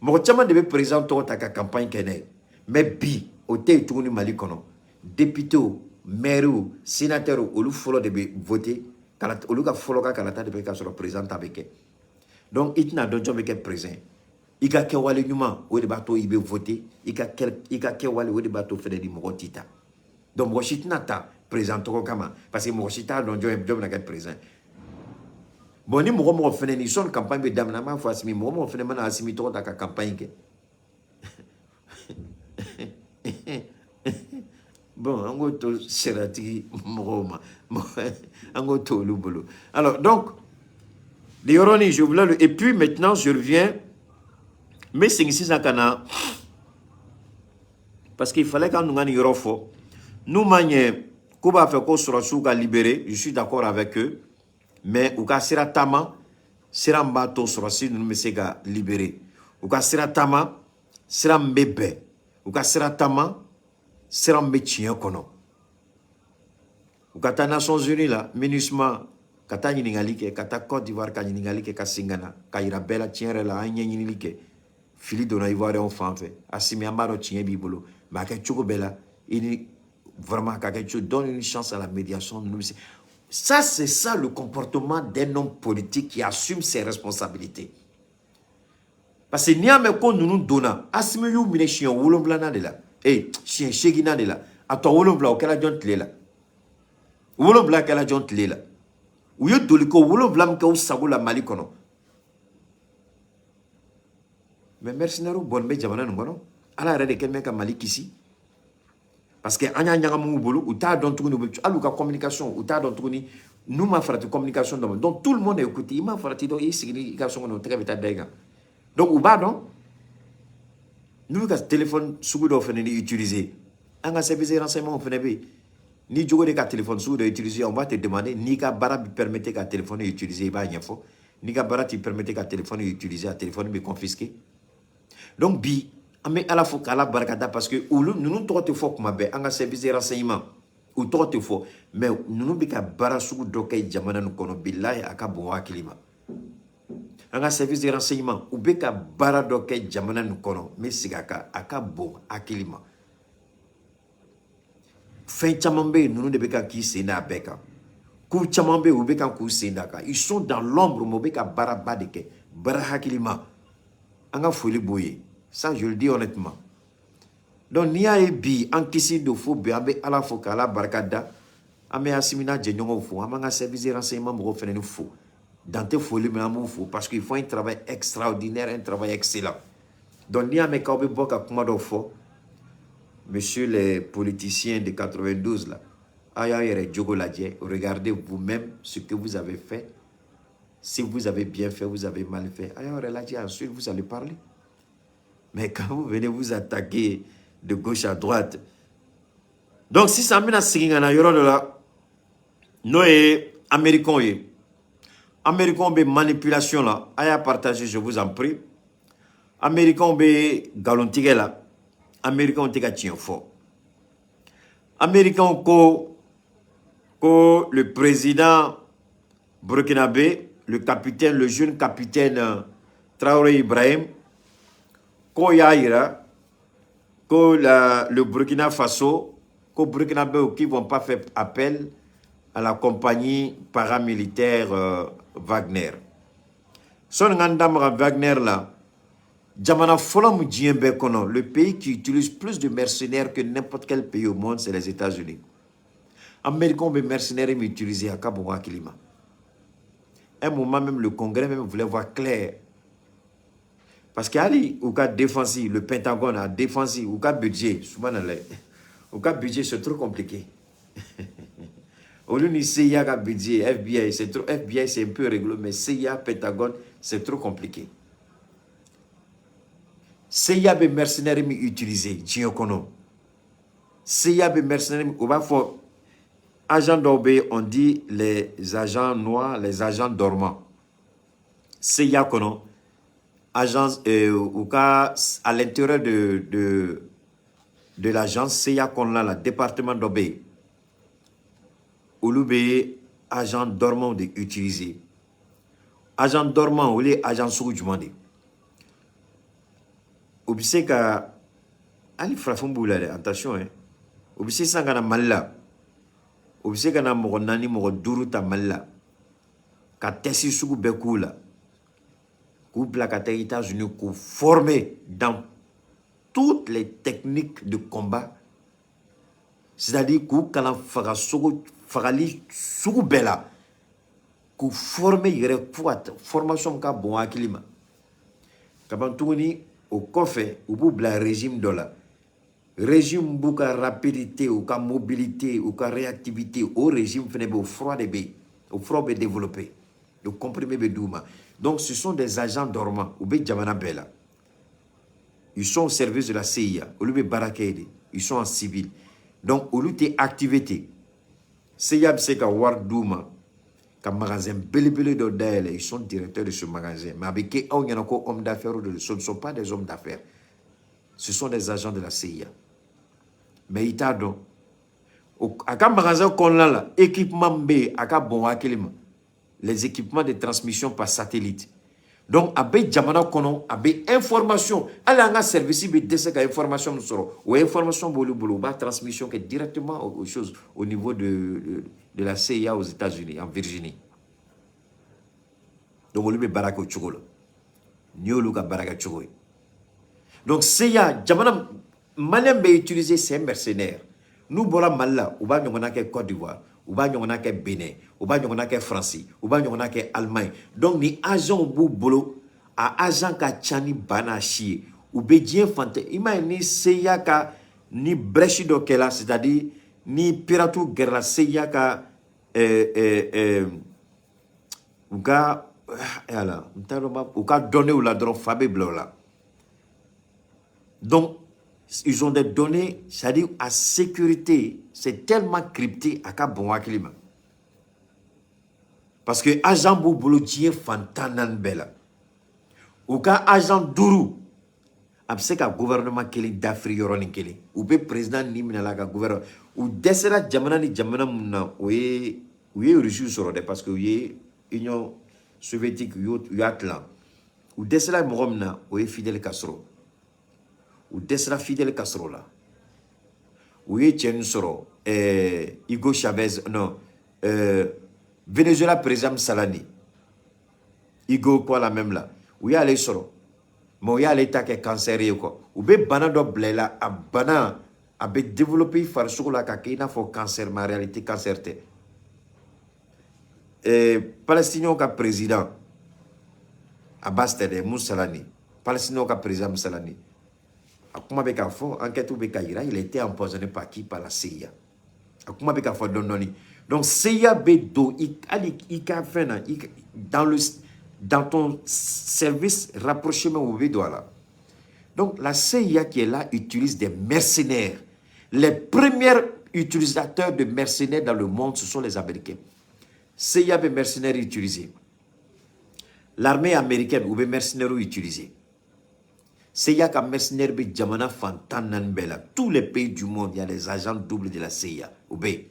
Mo chama devait présent to ta campagne kene. Mais bi au te tourni Mali kono. Député, maire, sénateur, ou follow de voter, ou le follow ka kalata de ka soit présent avec. Donc il n'a donc jamais présent. Il a que wale nyuma ou de bateau il veut voter, il a que wale ou de bateau fait des morotita. Donc moi je ta présent to kama parce que moi chita donc job na présent. Bon ni mo fait ni son campagne de dame na ma fois mi mo fait na asimi to ta campagne ke. Bon, on go to serati moroma. On go to lubolo. Alors donc l'ironi je voulais le et puis maintenant je reviens mais c'est ici ça kana parce qu'il fallait quand nous gagne yorofo nous manier Kuba fait qu'on sera sous libéré, je suis d'accord avec eux, mais ou ka sera tama sera mbato sera si nous me sega libéré. Ou ka sera tama sera mbebe. Ou ka sera tama sera mbetien kono. Ou ka ta Nations Unies là, MINUSMA kata nyingalike kata Côte d'Ivoire ka nyingalike ka singana ka irabela tienre la nyingalike fili dona Ivoire on fanfe asimi amaro tien bibolo ma ka chuko bela ini vraiment quelque chose donne une chance à la médiation. Ça, c'est ça le comportement d'un homme politique qui assume ses responsabilités. Parce que n'y a même qu'on nous donne, assume you mine chien wolomblana de là, eh chien chegina de là, à toi wolombla au kala jont lela, wolombla kala jont lela, ou yo doliko wolombla mka ou sagola malikono. Mais mercenaire bon me jamana ngono, ala rede quelqu'un ka malik ici. Parce que anya nyanga mu bolo ou ta don tuguni aluka communication ou ta don tuguni nous ma frate communication donc tout le monde écoute il m'a frate donc il signification no très vite daga donc ou ba donc nous ka téléphone sugu do fene ni utiliser anga service de renseignement fene be ni jogo de ka téléphone sugu do utiliser on va te demander ni ka bara permettre ka téléphone utiliser ba nyafo ni ka bara ti permettre ka téléphone utiliser à téléphone be confisqué donc bi mais à la fois qu'à la barcada parce que nous nous trop te fort comme ben en service de renseignement ou trop te fort mais nous nous bika barasugu dokay jamana nous kono billahi akabo akilima en service de renseignement ou bika bara dokay jamana nous kono mais sigaka akabo akilima fin chamambe nous de bika ki sena beka ku chamambe ou bika ku sendaka ils sont dans l'ombre mo bika bara badeke bara akilima anga foli boye. Ça, je le dis honnêtement. Donc, n'y a bi en kisi de fou, béabe à la fois qu'à la barcada, à mes assimina djenyon fou, à mon service de renseignement, me refait une fou. Dans tes folies, mais amour fou, parce qu'ils font un travail extraordinaire, un travail excellent. Donc, n'y a mes kaobe boka kumado fou, monsieur les politiciens de 92 là, aïe, djogo ladje, regardez vous-même ce que vous avez fait. Si vous avez bien fait, vous avez mal fait. Aïe, ladje, ensuite vous allez parler. Mais quand vous venez vous attaquer de gauche à droite. Donc, si ça mène à ce qu'il y a là, nous, Américains, Américains, manipulation là, à partager, je vous en prie. Américains, galontigue là, Américains, tient tien fort. Américains, le président burkinabé, le capitaine, le jeune capitaine Traoré Ibrahim, Koyaïra, que le Burkina Faso, que Burkinabé qui ne vont pas faire appel à la compagnie paramilitaire Wagner. Son ngandamra Wagner là, Jamana Folam Djiembe Kono, le pays qui utilise plus de mercenaires que n'importe quel pays au monde, c'est les États-Unis. Américains, les mercenaires utilisés à Kaboua Kilima. Un moment même, le Congrès même voulait voir clair. Parce qu'il y a cas défensif, le Pentagone a défensif, ou cas budget, souvent au cas budget c'est trop compliqué. Au lieu de CIA qui budget, FBI, c'est trop, FBI c'est un peu rigolo, mais CIA, Pentagone, c'est trop compliqué. CIA be mercenaires mi utiliser, Dieu kono. CIA be mercenaires, on va faire agents d'obé, on dit les agents noirs, les agents dormants. CIA kono, agence ou cas à l'intérieur de l'agence CIA kono là, le département d'obé. Ouloubé agent dormant de utiliser. Agent dormant ou les agents sous demandé. Obisé ka ali frafon boulale attention hein. Obisé sangana malla. Obisé kana mo nani mo duru ta malla. Ka tessi sous bekula. Couple la kata États-Unis ko formé dans toutes les techniques de combat. C'est-à-dire que quand on fagali sous bella ku former yere pouat formation ka bon akilima kabantuni au coffre ou pour le régime de la régime bouka rapidité ou ka mobilité ou ka réactivité au régime fene au froid de bé au froid be développé le comprimé be douma. Donc ce sont des agents dormants ou be jamana bella, ils sont au service de la CIA ou be barakede, ils sont en civil. Donc au lieu de activité CIA c'est ka war douma ka magasin belebele de d'aile, ils sont directeurs de ce magasin. Mais avec on y a encore hommes d'affaires, ce ne sont pas des hommes d'affaires. Ce sont des agents de la CIA. Mais ils t'adonnent. À quand magasin qu'on a là, équipement B, à quand bon akilima, les équipements de transmission par satellite. Donc, avec Jamana Kono, avec information, à un service, il y a information, ou information, transmission qui est directement aux choses au niveau de la CIA aux États-Unis, en Virginie. Donc, on lui met Baraka Tchogola. Nyoluka Baraka Tchogoy. Donc, CIA, Jamana, Malem be utiliser ces mercenaires. Nous, Bola Malla, ou bien on a Côte d'Ivoire, ou bien on a Bénin, ou bien on a France, ou bien on a Allemagne. Donc, ni agent au boulot, à agent ka chani banachi, ou bien fante. Imagine CIA ka ni brèche d'okela, c'est-à-dire ni piratou guerre CIA ka ou ka ou ka donné ou la drone fabé blola. Donc, ils ont des données, c'est-à-dire à sécurité, c'est tellement crypté à ka bon climat. Parce que agent boubolo tient fantanan bella. Ou ka agent dourou, abse ka gouvernement keli d'Afrique yoronin keli. Ou be président ni minala ka gouvernement. Ou desera jamana ni jamana muna, ouye reçu sur de parce que ouye Union soviétique ou Atlant. Ou desera moromna, ouye Fidel Castro. Ou desera Fidel Castro là. Ouye tien soro, Hugo Chavez, non, Venezuela président Salani. Hugo quoi la même là. Ouye allez soro. Mais ouye allez taquer cancer quoi. Ou be bana do blela a bana a be développer far sur la kakina fo cancer ma réalité cancer te. Palestinien ka président Abbas Tede Moussalani. Palestinien ka président Moussalani. Akuma beka fo enquête ou beka ira, il a été empoisonné par qui? Par la CIA. Akuma beka fo donnoni. Donc CIA bedo dans ton service rapprochement au bedo là. Donc la CIA qui est là utilise des mercenaires. Les premiers utilisateurs de mercenaires dans le monde, ce sont les Américains. CIA be mercenaires utilisés. L'armée américaine ou be mercenaires utilisés. CIA ka mercenaires be jamana fantanan bela. Tous les pays du monde, il y a des agents doubles de la CIA. Ou be.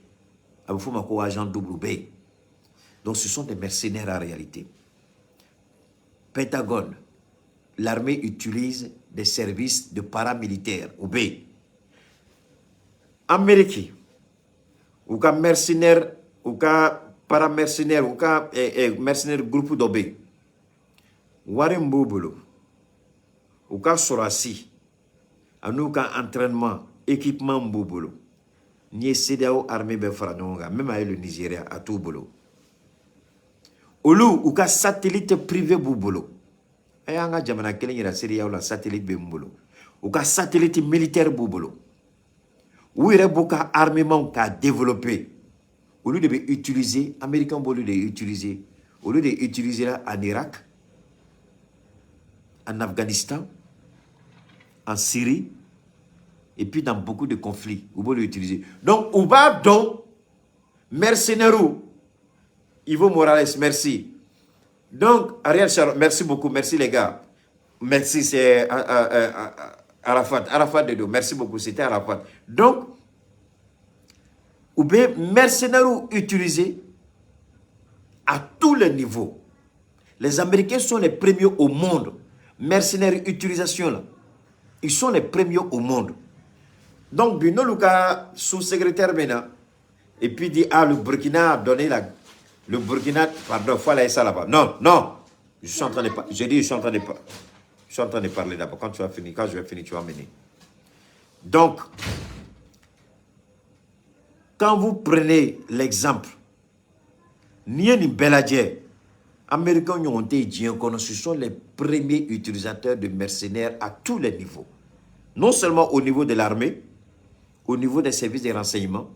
Abufuma agent double ou be. Donc ce sont des mercenaires en réalité. Pentagone, l'armée utilise des services de paramilitaires ou B. Amérique, ou ka mercenaire, ou ka paramercenaire, ou ka mercenaire groupe d'OB. Warren Boubolo, ou ka Sorasi, anou ka entraînement, équipement Boubolo. Ni CDAO armée Befranonga, même avec le Nigeria, à tout boulot. Olu ou ka satellite privé Boubolo. Et anga jamana kelen yira Syria ou la satellite Boubolo. Ou ka satellite militaire Boubolo. Ou ire boka armement ka développé. au lieu d'utiliser, Américains, au lieu d'utiliser là en Irak, en Afghanistan, en Syrie, et puis dans beaucoup de conflits, vous pouvez l'utiliser. Donc, on va donc, mercenaires, Ivo Morales, merci. Donc, Ariel Sharon, merci beaucoup, merci les gars. Merci, c'est Arafat, Arafat Dedo, merci beaucoup, c'était Arafat. Donc, ou bien mercenaires utilisés à tous les niveaux. Les Américains sont les premiers au monde. Mercenaires utilisation là. Ils sont les premiers au monde. Donc, Bruno Luka, sous-secrétaire maintenant, et puis dit, ah, le Burkina a donné la... Le Burkina, pardon, il faut aller ça là-bas. Non, non, je suis en train de parler. Je dis, je suis en train de parler d'abord. Quand tu vas finir, quand je vais finir, tu vas mener. Donc, quand vous prenez l'exemple, Nien Beladje, Américains ont été dit que ce sont les premiers utilisateurs de mercenaires à tous les niveaux. Non seulement au niveau de l'armée, au niveau des services de renseignement,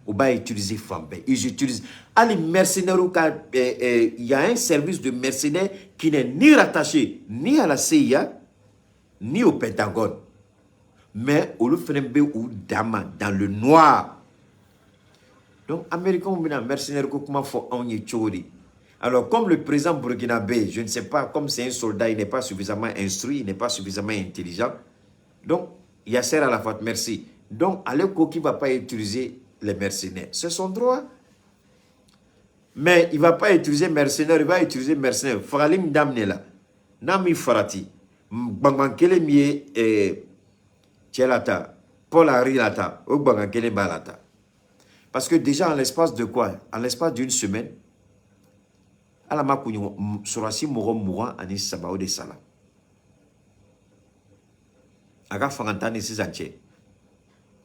on va utiliser Fambé. Ils utilisent. Les mercenaires, il y a un service de mercenaires qui n'est ni rattaché ni à la CIA, ni au Pentagone. Mais au Lufrenbe ou Dama, dans le noir. Donc, Américains ont mis un mercenaire comment faut en y chori. Alors, comme le président burkinabé, je ne sais pas, comme c'est un soldat, il n'est pas suffisamment instruit, il n'est pas suffisamment intelligent. Donc, Yasser Arafat, merci. Donc, Aleko qui ne va pas utiliser les mercenaires. C'est son droit. Mais il ne va pas utiliser mercenaires, il va utiliser mercenaires. Faralim Damnela. Nami Farati. Bangbankele Mie Tchelata. Paul Arilata. Ou Bangbankele Balata. Parce que déjà, en l'espace de quoi? En l'espace d'une semaine, Alama Kounyo, Sorasi Moro Moura, Anis Sabao de Sala. Aga Fangantani Sizanche.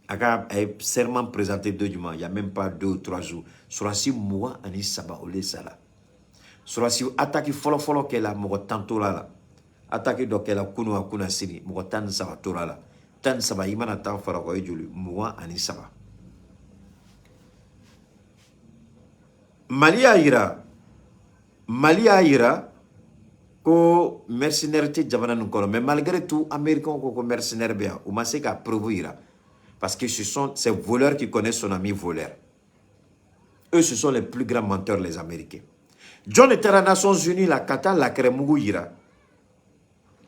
Aga est serment présenté 2 du mois, il n'y a même pas 2 ou 3 jours. Sorasi Moura, Anis Sabao de Sala. Sorasi attaque follow qu'elle a Moro Tantola. Attaque donc elle a Kuno Akuna Sini, Moro Tan Sabatora. Tan Saba Imana Tan Farakoy Julu, Moura, Anis Saba. Mali a ira ko mercenaire te jamana nukono, mais malgré tout américain ko mercenaire bien ou ma seka prouver parce que ce sont ces voleurs qui connaissent son ami voleur. Eux ce sont les plus grands menteurs les Américains. John était à Nations Unies la kata la kremugu ira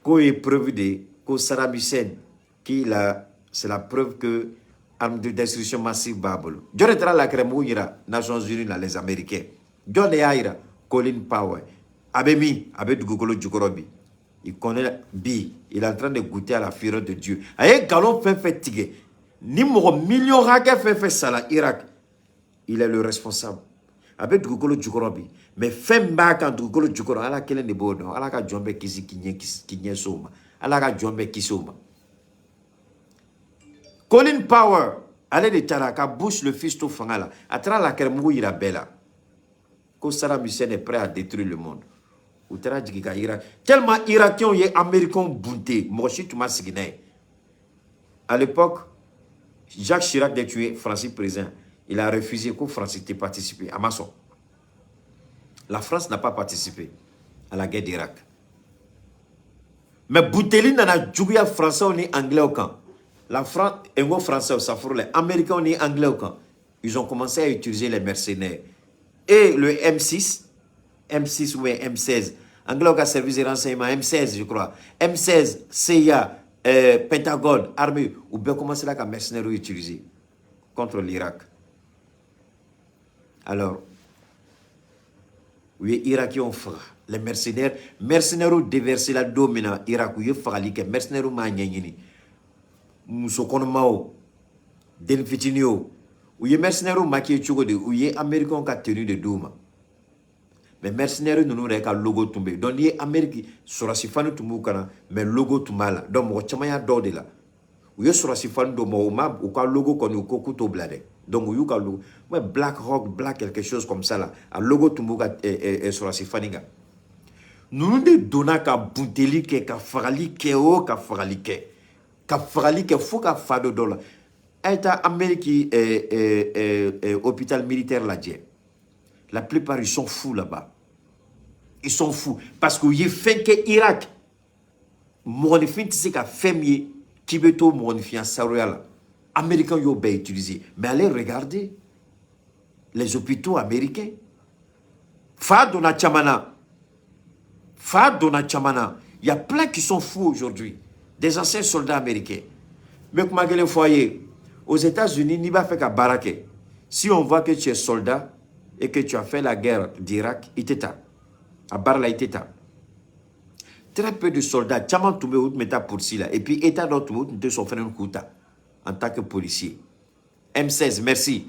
ko est preuve de ko Saddam Hussein qui la c'est la preuve que arme de destruction massive Babel. John était la kremugu ira Nations Unies là les Américains. John ira Colin Powell. Abemi, avec Gugolo Djukorobi. Il connaît Bi. Il est en train de goûter à la fureur de Dieu. Aïe, galon fait tigé. Ni mon million raquet fait ça là, Irak. Il est le responsable. Avec Gugolo Djukorobi. Mais fait mbak en Gugolo Djukorobi. Allah kele ne bono. Allah ka jombe kisi kinye soma. Allah ka jombe kisoma. Colin Powell. Allez de Taraka, bouche le fils tout fangala. Atra la kermou ira bella. Saddam Hussein est prêt à détruire le monde. Tellement Irakiens et Américains bunté. À l'époque, Jacques Chirac a tué Francis Président. Il a refusé que France ait participé à Masson. La France n'a pas participé à la guerre d'Irak. Mais Bouteli n'a joué français ou anglais au camp. La France, et français, ça fout les Américains ou anglais au camp. Ils ont commencé à utiliser les mercenaires. Et le M6 ou M16, Anglo service de renseignement, M16 je crois, M16, CIA, Pentagone, armée, ou bien commencer là qu'un mercenaire utilisé contre l'Irak. Alors, oui, Irak ont fait les mercenaires déversé la domina Irak, oui, fait les mercenaires magnani, Moussokon Mao, Delfitinio. Ou les mercenaires maquillés de ou les Américains qui ont tenu de Douma. Mais mercenaires nous n'ont logo tombé. Donc les Américains sur si fan tumukana mais logo tumala. Donc moi chamaya d'ordre là. Ou les sur si fan de moi ou quoi logo qu'on ou couteau blade. Donc ou yuka logo. Ouais Black Rock Black quelque chose comme ça là. A logo tumuka et sur si faniga. Nous ne donnons qu'à Bouteli qu'à Farali qu'au qu'à Farali qu'à Farali qu'à fou qu'à Fado dollar. État Amérique hôpital militaire là, la plupart ils sont fous là-bas. Ils sont fous. Parce qu'il y a fait que Irak, mon fin, tu sais qu'à Fémier, Kibeto, mon fin, Saroya, Américains y ont bien utilisé. Mais allez regarder les hôpitaux américains. Fadona Chamana. Il y a plein qui sont fous aujourd'hui. Des anciens soldats américains. Mais comme le foyer, aux États-Unis, n'y va faire qu'à baraquer. Si on voit que tu es soldat et que tu as fait la guerre d'Irak, il t'état. À Barla, il t'état. Très peu de soldats, Chaman Toumé ou Meta Poursi là. Et puis, État d'autre, nous te sont fait un coup en tant que policier. M16, merci.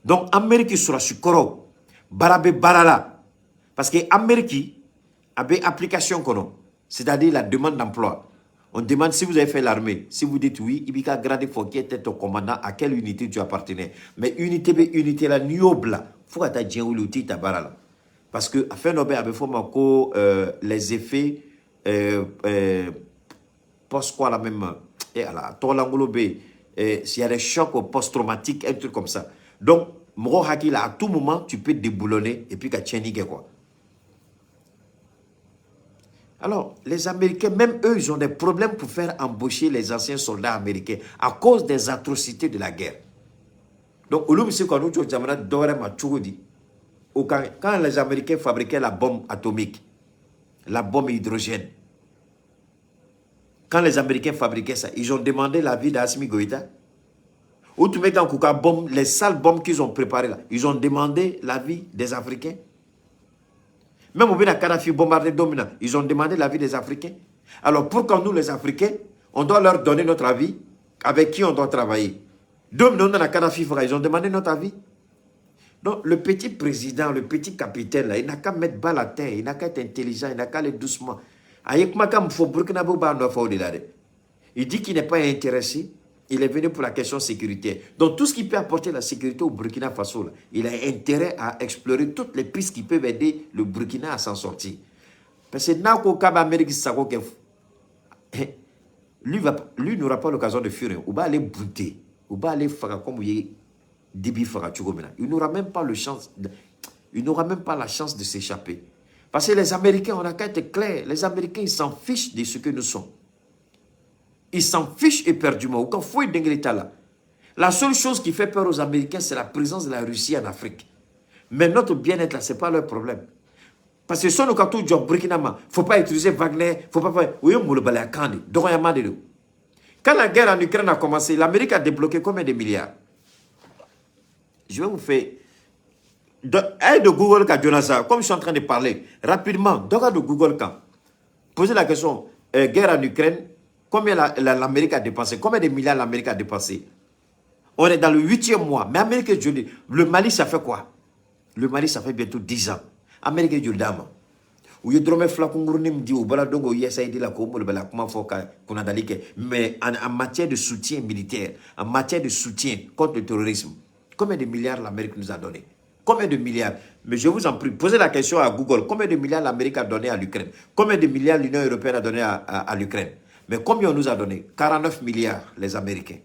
Donc, Amérique sera sur Koro. Barabé Barala. Parce que Amérique a une application qu'on c'est-à-dire la demande d'emploi. On demande si vous avez fait l'armée. Si vous dites oui, il y a gradé Foké était ton commandant, à quelle unité tu appartenais. Mais unité la niobla. Faut que tu aies l'outil tabarala. Parce que, à fin d'obé, il faut les effets post quoi la même. Et à s'il y a des chocs post-traumatiques, un truc comme ça. Donc, Moro Haki, à tout moment, tu peux déboulonner et puis qu'à tchénique quoi. Alors, les Américains, même eux, ils ont des problèmes pour faire embaucher les anciens soldats américains à cause des atrocités de la guerre. Donc, quand les Américains fabriquaient la bombe atomique, la bombe hydrogène, quand les Américains fabriquaient ça, ils ont demandé l'avis d'Assimi Goïta. Ou tu mets dans les sales bombes qu'ils ont préparées là, ils ont demandé l'avis des Africains. Même au Bénin, Kadhafi bombardé Domina, ils ont demandé l'avis des Africains. Alors pourquoi nous, les Africains, on doit leur donner notre avis avec qui on doit travailler? Domina, Kadhafi, ils ont demandé notre avis. Donc le petit président, le petit capitaine, là, il n'a qu'à mettre balle à terre, il n'a qu'à être intelligent, il n'a qu'à aller doucement. Il dit qu'il n'est pas intéressé. Il est venu pour la question sécuritaire. Donc, tout ce qui peut apporter la sécurité au Burkina Faso, là, il a intérêt à explorer toutes les pistes qui peuvent aider le Burkina à s'en sortir. Parce que lui n'aura pas l'occasion de fuir. Il va aller bouter. Il va aller faire comme il n'aura même pas la chance de s'échapper. Parce que les Américains, on a qu'à être clair. Les Américains, ils s'en fichent de ce que nous sommes. Ils s'en fichent éperdument. La seule chose qui fait peur aux Américains, c'est la présence de la Russie en Afrique. Mais notre bien-être, là, ce n'est pas leur problème. Parce que si on a tout job Burkina, il ne faut pas utiliser Wagner, il ne faut pas faire... Quand la guerre en Ukraine a commencé, l'Amérique a débloqué combien de milliards? Je vais vous faire... de Google, comme je suis en train de parler, rapidement, de Google, posez la question, guerre en Ukraine, combien l'Amérique a dépensé? Combien de milliards l'Amérique a dépensé? On est dans le 8e mois. Mais Amérique, le Mali, ça fait quoi? Le Mali, ça fait bientôt 10 ans. Amérique, je dis, mais en matière de soutien militaire, en matière de soutien contre le terrorisme, combien de milliards l'Amérique nous a donné? Combien de milliards? Mais je vous en prie, posez la question à Google. Combien de milliards l'Amérique a donné à l'Ukraine? Combien de milliards l'Union européenne a donné à l'Ukraine? Mais combien on nous a donné? 49 milliards, les Américains.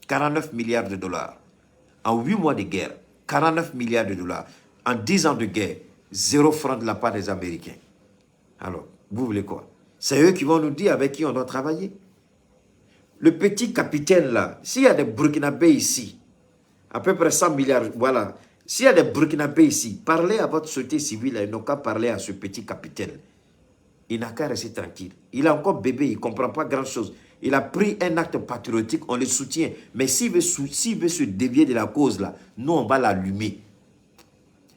49 milliards de dollars. En 8 mois de guerre, 49 milliards de dollars. En 10 ans de guerre, 0 franc de la part des Américains. Alors, vous voulez quoi? C'est eux qui vont nous dire avec qui on doit travailler. Le petit capitaine là, s'il y a des Burkinabés ici, à peu près 100 milliards, voilà. S'il y a des Burkinabés ici, parlez à votre société civile, ils n'ont qu'à parler à ce petit capitaine. Il n'a qu'à rester tranquille. Il est encore bébé, il ne comprend pas grand-chose. Il a pris un acte patriotique, on le soutient. Mais s'il veut se dévier de la cause, là, nous, on va l'allumer.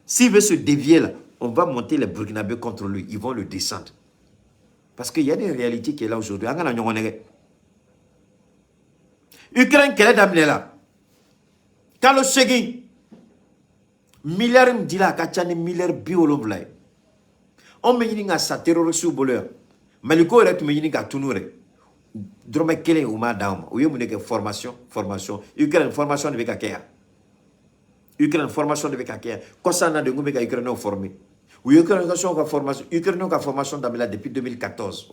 S'il veut se dévier, là, on va monter les Burkinabés contre lui. Ils vont le descendre. Parce qu'il y a des réalités qui est là aujourd'hui. Ukraine, quelle est d'amener là? Quand le Segui, milliard me dit là, kachani milliard bioloblaï. On me dit que ça terroriste ou boleur. Mais le corps est me dit que tout nous est. Drôme quel est ou madame? Ou y'a une formation. Ukraine formation de Bekakea. Ukraine formation de Bekakea. Quand ça n'a de nous Beka Ukraine formé. Ou Ukraine formation. Ukraine formation d'Amela depuis 2014.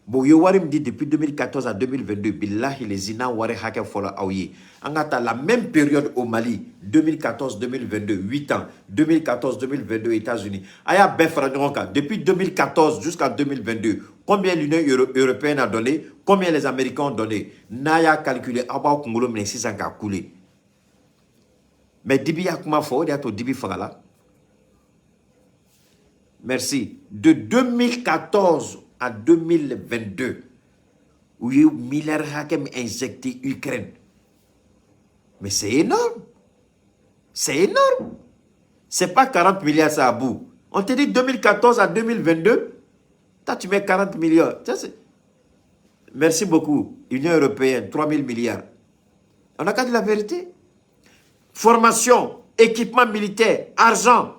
Bon, yo wari me dit depuis 2014 à 2022, billahi les ina wari hake fola aouye. Angata la même période au Mali, 2014-2022, 8 ans, 2014-2022 États-Unis. Aya Befradronka, depuis 2014 jusqu'à 2022, combien l'Union européenne a donné, combien les Américains ont donné. Naya calculé, aba kungolo mene 600 ka coulé. Mais Dibi Yakuma Fo, to Dibi Fagala. Merci. De 2014 à 2022, où il y a eu milliards hakem injecté Ukraine. Mais c'est énorme. C'est énorme. C'est pas 40 milliards ça à bout. On te dit 2014 à 2022, toi tu mets 40 milliards. Merci beaucoup. Union européenne, 3000 milliards. On a qu'à dire la vérité. Formation, équipement militaire, argent.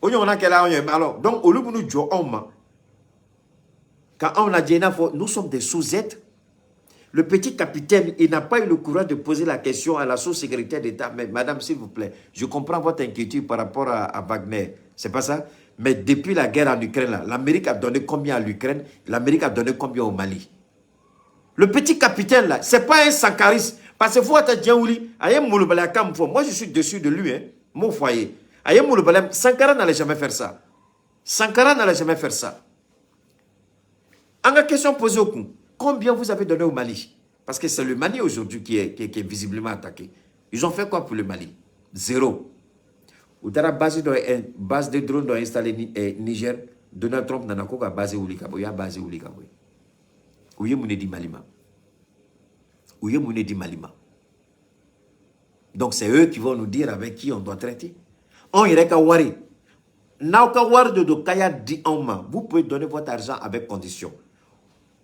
On a quel alors, donc, au lieu de nous jouer, quand on a dit, nous sommes des sous-êtres. Le petit capitaine, il n'a pas eu le courage de poser la question à la sous-secrétaire d'État. Mais madame, s'il vous plaît, je comprends votre inquiétude par rapport à Wagner. C'est pas ça? Mais depuis la guerre en Ukraine, l'Amérique a donné combien à l'Ukraine? L'Amérique a donné combien au Mali? Le petit capitaine, là, c'est pas un sankariste. Parce que faut être Djaouli. Moi, je suis dessus de lui, hein, mon foyer. Sankara n'allait jamais faire ça. Sankara n'allait jamais faire ça. En la question posée au coup, combien vous avez donné au Mali? Parce que c'est le Mali aujourd'hui qui est visiblement attaqué. Ils ont fait quoi pour le Mali? Zéro. Vous avez base de drones installée Niger. Donald Trump n'a pas basé au Likabo. Il a basé au Likabo. Où est Mounedi Malima? Où est Mounedi Malima? Donc c'est eux qui vont nous dire avec qui on doit traiter. On irait qu'à Wari. Vous pouvez donner votre argent avec condition.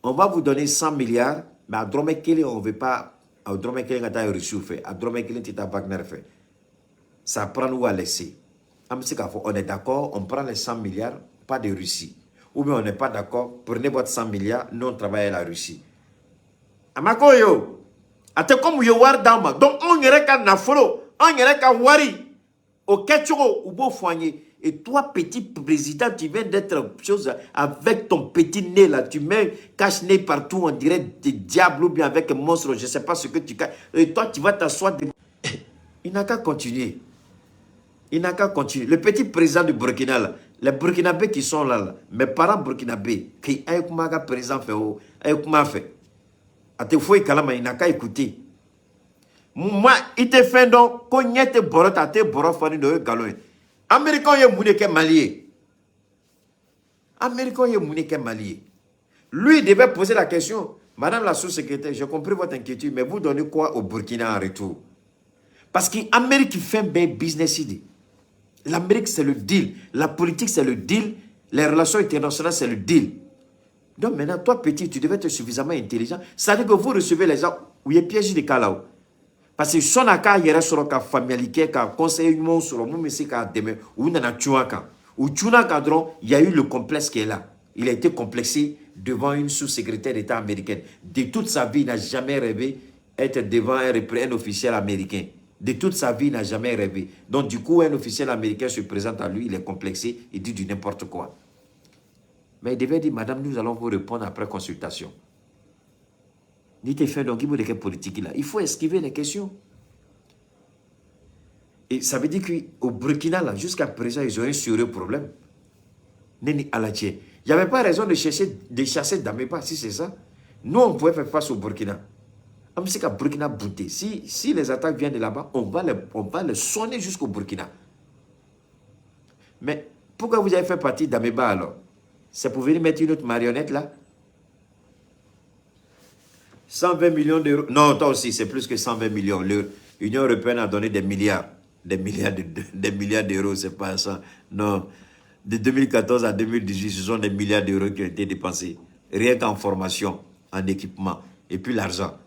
On va vous donner 100 milliards, mais à Dromekele, on ne veut pas. À Dromekele, on a reçu fait. À Dromekele, on a Wagner fait. Ça prend nous à laisser. On est d'accord, on prend les 100 milliards, pas de Russie. Ou bien on n'est pas d'accord, prenez votre 100 milliards, nous on travaille à la Russie. Amakoyo, comme yo war dama. Donc on irait qu'à Nafolo, on irait qu'à Wari, au Ketchoro, au beau foyer. Et toi, petit président, tu viens d'être chose avec ton petit nez là. Tu mets cache-nez partout, on dirait des diables ou bien avec un monstre, je ne sais pas ce que tu caches. Et toi, tu vas t'asseoir. Il n'a qu'à continuer. Il n'a qu'à continuer. Le petit président du Burkina, là, les Burkinabés qui sont là, mes parents Burkinabés, qui ont un président fait, fait. Il n'a qu'à écouter. Moi, il te fait donc, quand il te borot, te borot, fani de galon. Américain est mouné Malié. Américain est mouné Malié. Lui devait poser la question. Madame la sous-secrétaire, j'ai compris votre inquiétude, mais vous donnez quoi au Burkina en retour? Parce qu'Amérique fait un bel business idée. L'Amérique, c'est le deal. La politique, c'est le deal. Les relations internationales, c'est le deal. Donc maintenant, toi, petit, tu devais être suffisamment intelligent. Ça veut dire que vous recevez les gens où il y a piège de cas là. Parce que son aka yera sur ka familialité ka conseil mon sur mon monsieur ka demain ou nana tuaka ou tuaka dron il y a eu le complexe qui est là. Il a été complexé devant une sous-secrétaire d'État américaine. De toute sa vie, il n'a jamais rêvé être devant un officiel américain. De toute sa vie, il n'a jamais rêvé. Donc du coup, un officiel américain se présente à lui, il est complexé, il dit du n'importe quoi. Mais il devait dire, madame, nous allons vous répondre après consultation. Il faut esquiver les questions. Et ça veut dire qu'au Burkina, jusqu'à présent, ils ont un sérieux problème. Il n'y avait pas raison de chasser Dameba, si c'est ça. Nous, on pouvait faire face au Burkina. Burkina bouté. Si les attaques viennent de là-bas, on va les sonner jusqu'au Burkina. Mais pourquoi vous avez fait partie d'Ameba alors? C'est pour venir mettre une autre marionnette là? 120 millions d'euros. Non, toi aussi, c'est plus que 120 millions. L'Union européenne a donné des milliards. Des milliards d'euros, c'est pas ça. Non. De 2014 à 2018, ce sont des milliards d'euros qui ont été dépensés. Rien qu'en formation, en équipement. Et puis l'argent.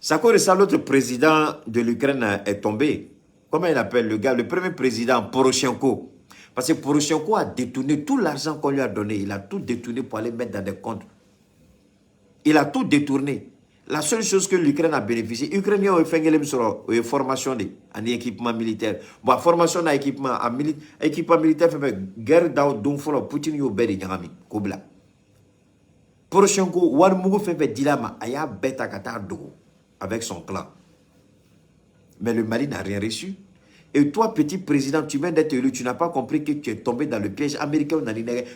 Ça, l'autre président de l'Ukraine est tombé. Comment il appelle le gars? Le premier président, Poroshenko. Parce que Poroshenko a détourné tout l'argent qu'on lui a donné. Il a tout détourné pour aller mettre dans des comptes. Il a tout détourné. La seule chose que l'Ukraine a bénéficié, l'Ukraine a fait une formation en équipement militaire. Bon, formation en équipement militaire, guerre d'un Poutine a fait Kobla. Poroshenko, Warmougou fait Dilama, Aya Beta Kata Dogo, avec son clan. Mais le Mali n'a rien reçu. Et toi, petit président, tu viens d'être élu, tu n'as pas compris que tu es tombé dans le piège américain.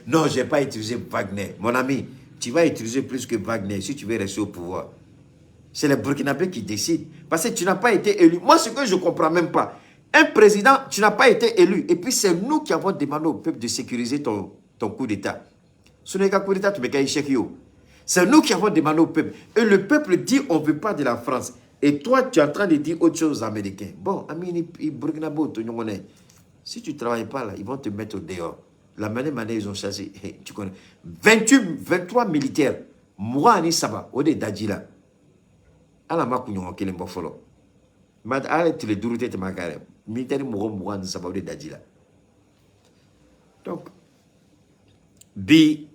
Non, je n'ai pas utilisé Wagner. Mon ami, tu vas utiliser plus que Wagner si tu veux rester au pouvoir. C'est les Burkinabés qui décident. Parce que tu n'as pas été élu. Moi, ce que je ne comprends même pas, un président, tu n'as pas été élu. Et puis, c'est nous qui avons demandé au peuple de sécuriser ton coup d'État. Ce n'est qu'un coup d'État, tu me gagnes chèque. C'est nous qui avons demandé au peuple. Et le peuple dit, on ne veut pas de la France. Et toi, tu es en train de dire autre chose aux Américains. Bon, Amini, Burkinabé, si tu ne travailles pas là, ils vont te mettre au dehors. La même année, ils ont chassé, tu connais, 23 militaires. Moi, Ani Saba, au de Dadjila. Ala ma kunyon kelen bo folo. Mad ale tile durute te magare. Militaire mo Ani Saba au de Dadjila. Donc, bi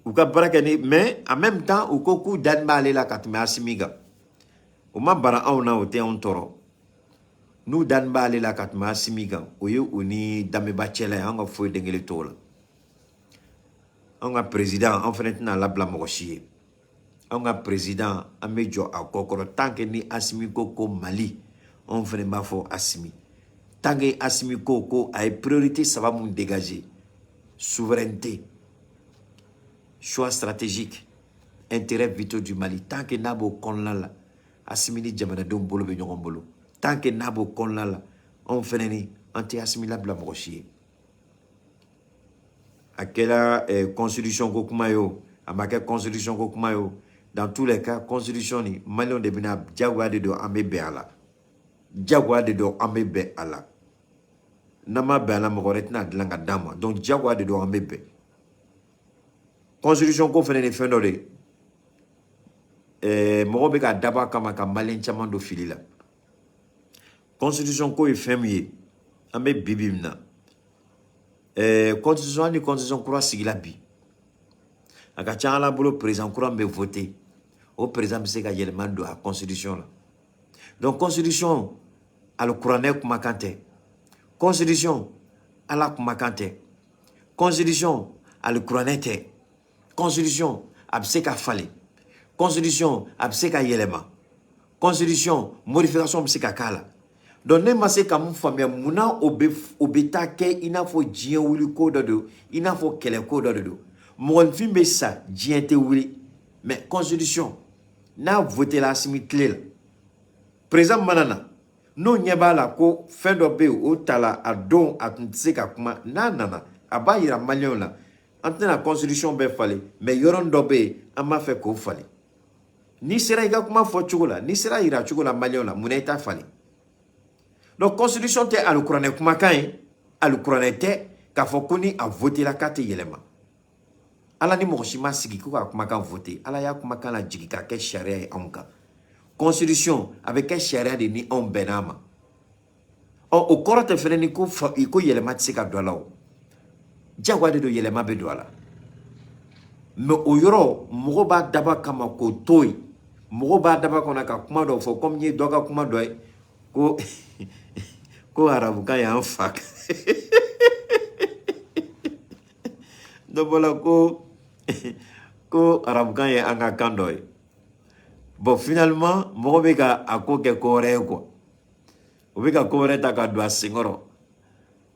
ou ka barakani, mais en même temps, ou koku dan malé la katme asimiga. Ou ma bara auna o te on toro. Nous dan balé la katma asimiga. Ou yo uni dame bachele anga foi dengele tola. Anga président en fait na la blamo chier. Anga président amejo akokoro tant que ni asimi koko Mali. On fait ma fo asimi. Tant que asimi koko a priorité ça va nous dégager. Souveraineté. Choix stratégique, intérêt vitaux du Mali. Tant que nabo konlala, assimili jamana dom bolo be nyongon bolo. Tant que nabo konlala, on fait ni anti assimilable la mochier. À quelle constitution kokumayo, à ma constitution kokumayo, dans tous les cas, constitution ni Malion de bina diagwa de do amebe ala. Diagwa de do amebe ala. Nama be ala mo retna de langa dama. Donc diagwa de do amebe. Constitution qu'on fait des fins d'orée. Morobe ka daba kama ka malin chaman do fili la. Constitution ko e femier. Ambe bibimna. Constitution ni constitution kura sigila bi. Aka chala bolo président kura mbe voter. Au président se ka yeleman do a constitution la. Donc constitution al kuranek makante. Constitution ala kumakante. Constitution al kuranete. Constitution, abseka fale. Constitution, abseka yelema. Constitution, modification abseka kala. Donc, ne ma se ka moun famia mouna obeta ke ina fo djien wili ko dodo, ina fo kele ko dodo. Moun filme sa, djien te wili. Mais constitution, na voté la simi clé la. Président manana, non nyeba la ko fin dobe ou tala a don atnseka kuma nanana, abayira malion la. Entre la constitution ben fallait, mais yoron dobé a ma fait qu'on fallait. Ni sera iga kuma fo chogola, ni sera ira chogola maliola, muneta fallait. Donc constitution te al Qur'an kuma kan, al Qur'an te ka fo koni a voter la carte yelema. Ala ni mo shima sigi ko kuma kan voter, ala ya kuma kan la jigi ka ke sharia onka. Constitution avec quel sharia de ni on benama. Au koro te fene ni ko yelema tsika dolao. Diagwa de do yelema be do ala. Mais au yoro, mogoba daba kama ko toy. Mogoba daba kona ka kuma do fo comme ni doga kuma do ko ko arabu ka ya fak. Do bola ko arabu ka ya anga kandoy. Bon finalement, mogobe ka ako ke kore ko. Obeka kore ta ka do singoro.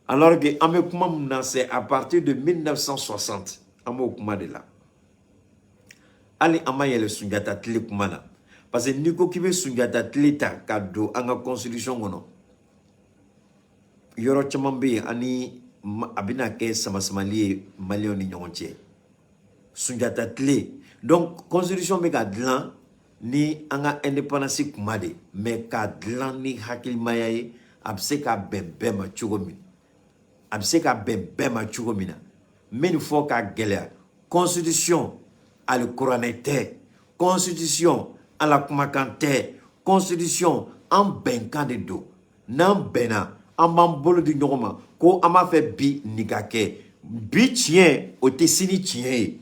Alors que c'est à partir de 1960, de là. Ali amaye le Sunjata Tile Kumana. Parce que Niko Kibe Sunjata Tile ta kado anga constitution gono. Yoro chamambe ani abina ke samasamali malion ni nyonche. Sunjata Tile. Donc constitution me kadlan ni anga indépendance kumade. Mais kadlan ni hakil mayaye abseka bembe ma chugomi. Abseka bembe ma chugomina. Mais il faut qu'à guéler. Constitution à le couranete. Constitution à la kumakante. Constitution en benkan de do. Nan bena. En bambolo du norma. Ko ama fait bi nigake. Bi tien au tessini tien.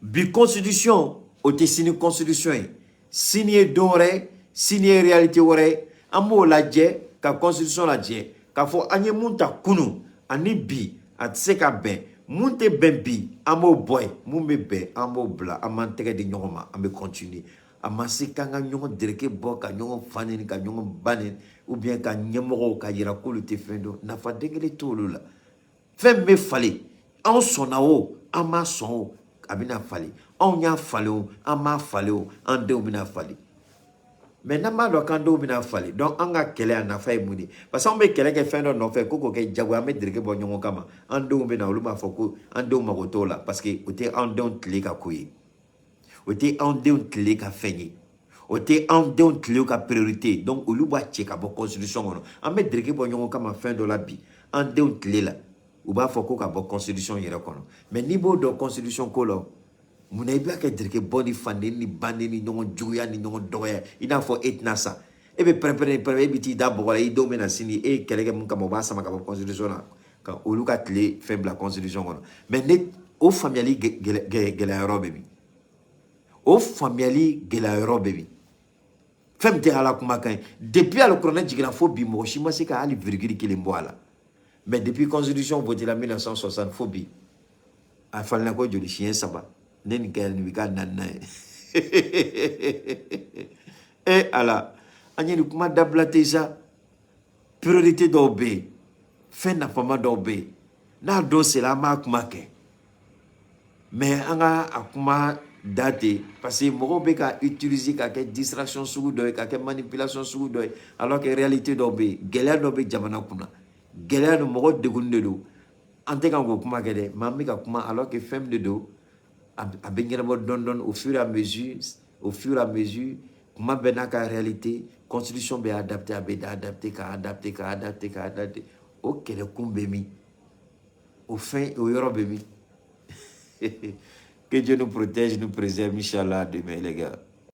Bi constitution au tessini constitution. Signé d'ore. Signé réalité ore. Amo la dje. Ka constitution la dje. Ka fo anye munta kunu. Ani bi. At seka ben. mun tɛ bɛn bi an b'o bɔ yen mun bɛ bɛn an b'o bila an b'an tɛgɛ di ɲɔgɔn ma an bɛ continuer a ma se k'an ka ɲɔgɔn dereke bɔ ka ɲɔgɔn fa neni ka ɲɔgɔn ba neni ou bien ka ɲɛmɔgɔw ka yira k'olu tɛ fɛn dɔn nafa den kelen t'olu la fɛn min bɛ falen anw sɔnna o an m'a sɔn o a bɛna falen anw y'a falen o an m'a falen o an denw bɛna falen mais n'an b'a dɔn k'an denw bɛna falen donc an ka kɛlɛ a nafa ye mun de parce que anw bɛ kɛlɛ kɛ fɛn dɔ nɔfɛ ko k'o kɛ jagoya an bɛ dereke bɔ ɲɔgɔn kama an denw bɛna olu b'a fɔ ko an denw mago t'o la parce que o tɛ an denw tile ka ko ye o tɛ anw denw tile ka fɛn ye o tɛ anw denw tile ka priorité donc olu b'a cɛ ka bɔ constitution kɔnɔ an bɛ dereke bɔ ɲɔgɔn kama fɛn dɔ la bi an denw tile la u b'a fɔ ko ka bɔ constitution yɛrɛ kɔnɔ mais n'i b'o dɔn constitution ko la munna i b'a kɛ dereke bɔ ni fanden ni banden ni ɲɔgɔn juguya ni ɲɔgɔn dɔgɔya i n'a fɔ e tɛna sa e bɛ pɛrɛn-pɛrɛn e bɛ t'i da bɔgɔ la i denw bɛna sini e ye kɛlɛ kɛ mun kama u b'a sama ka bɔ constitution na ka olu ka tile fɛn bila constitution kɔnɔ mais ne o faamuyali gɛlɛya yɔrɔ bɛ min o faamuyali gɛlɛya yɔrɔ bɛ min fɛn min tɛ ala kumakan ye depuis alikuranɛ jiginna fo bi mɔgɔ si ma se ka hali virgule kelen bɔ a la mais depuis constitution votée la 1960 fo bi a falenna ko joli siɲɛ 3 ne nin kɛ nin bɛ k'a 4nan ye ala an ye nin kuma dabila ten sa priorité dɔw bɛ yen fɛn nafama dɔw bɛ yen n'a dɔw sera an b'a kuma kɛ mais an ka a kuma da ten parce que mɔgɔw bɛ ka utiliser ka kɛ distraction sugu dɔ ye ka kɛ manipulation sugu dɔ ye alors que réalité dɔw bɛ yen gɛlɛya dɔ bɛ jamana kunna gɛlɛya don mɔgɔ degunnen de don an tɛ kan k'o kuma kɛ dɛ mais an bɛ ka kuma alors que fɛn min de don a bɛ ɲɛnabɔ dɔɔni dɔɔni au fur et à mesure kuma bɛɛ n'a ka réalité constitution bɛ adapté a bɛ adapté ka adapté o kɛlɛkun bɛ min o fɛn o yɔrɔ bɛ min que Dieu nous protège nous préserve inchallah demain les gars.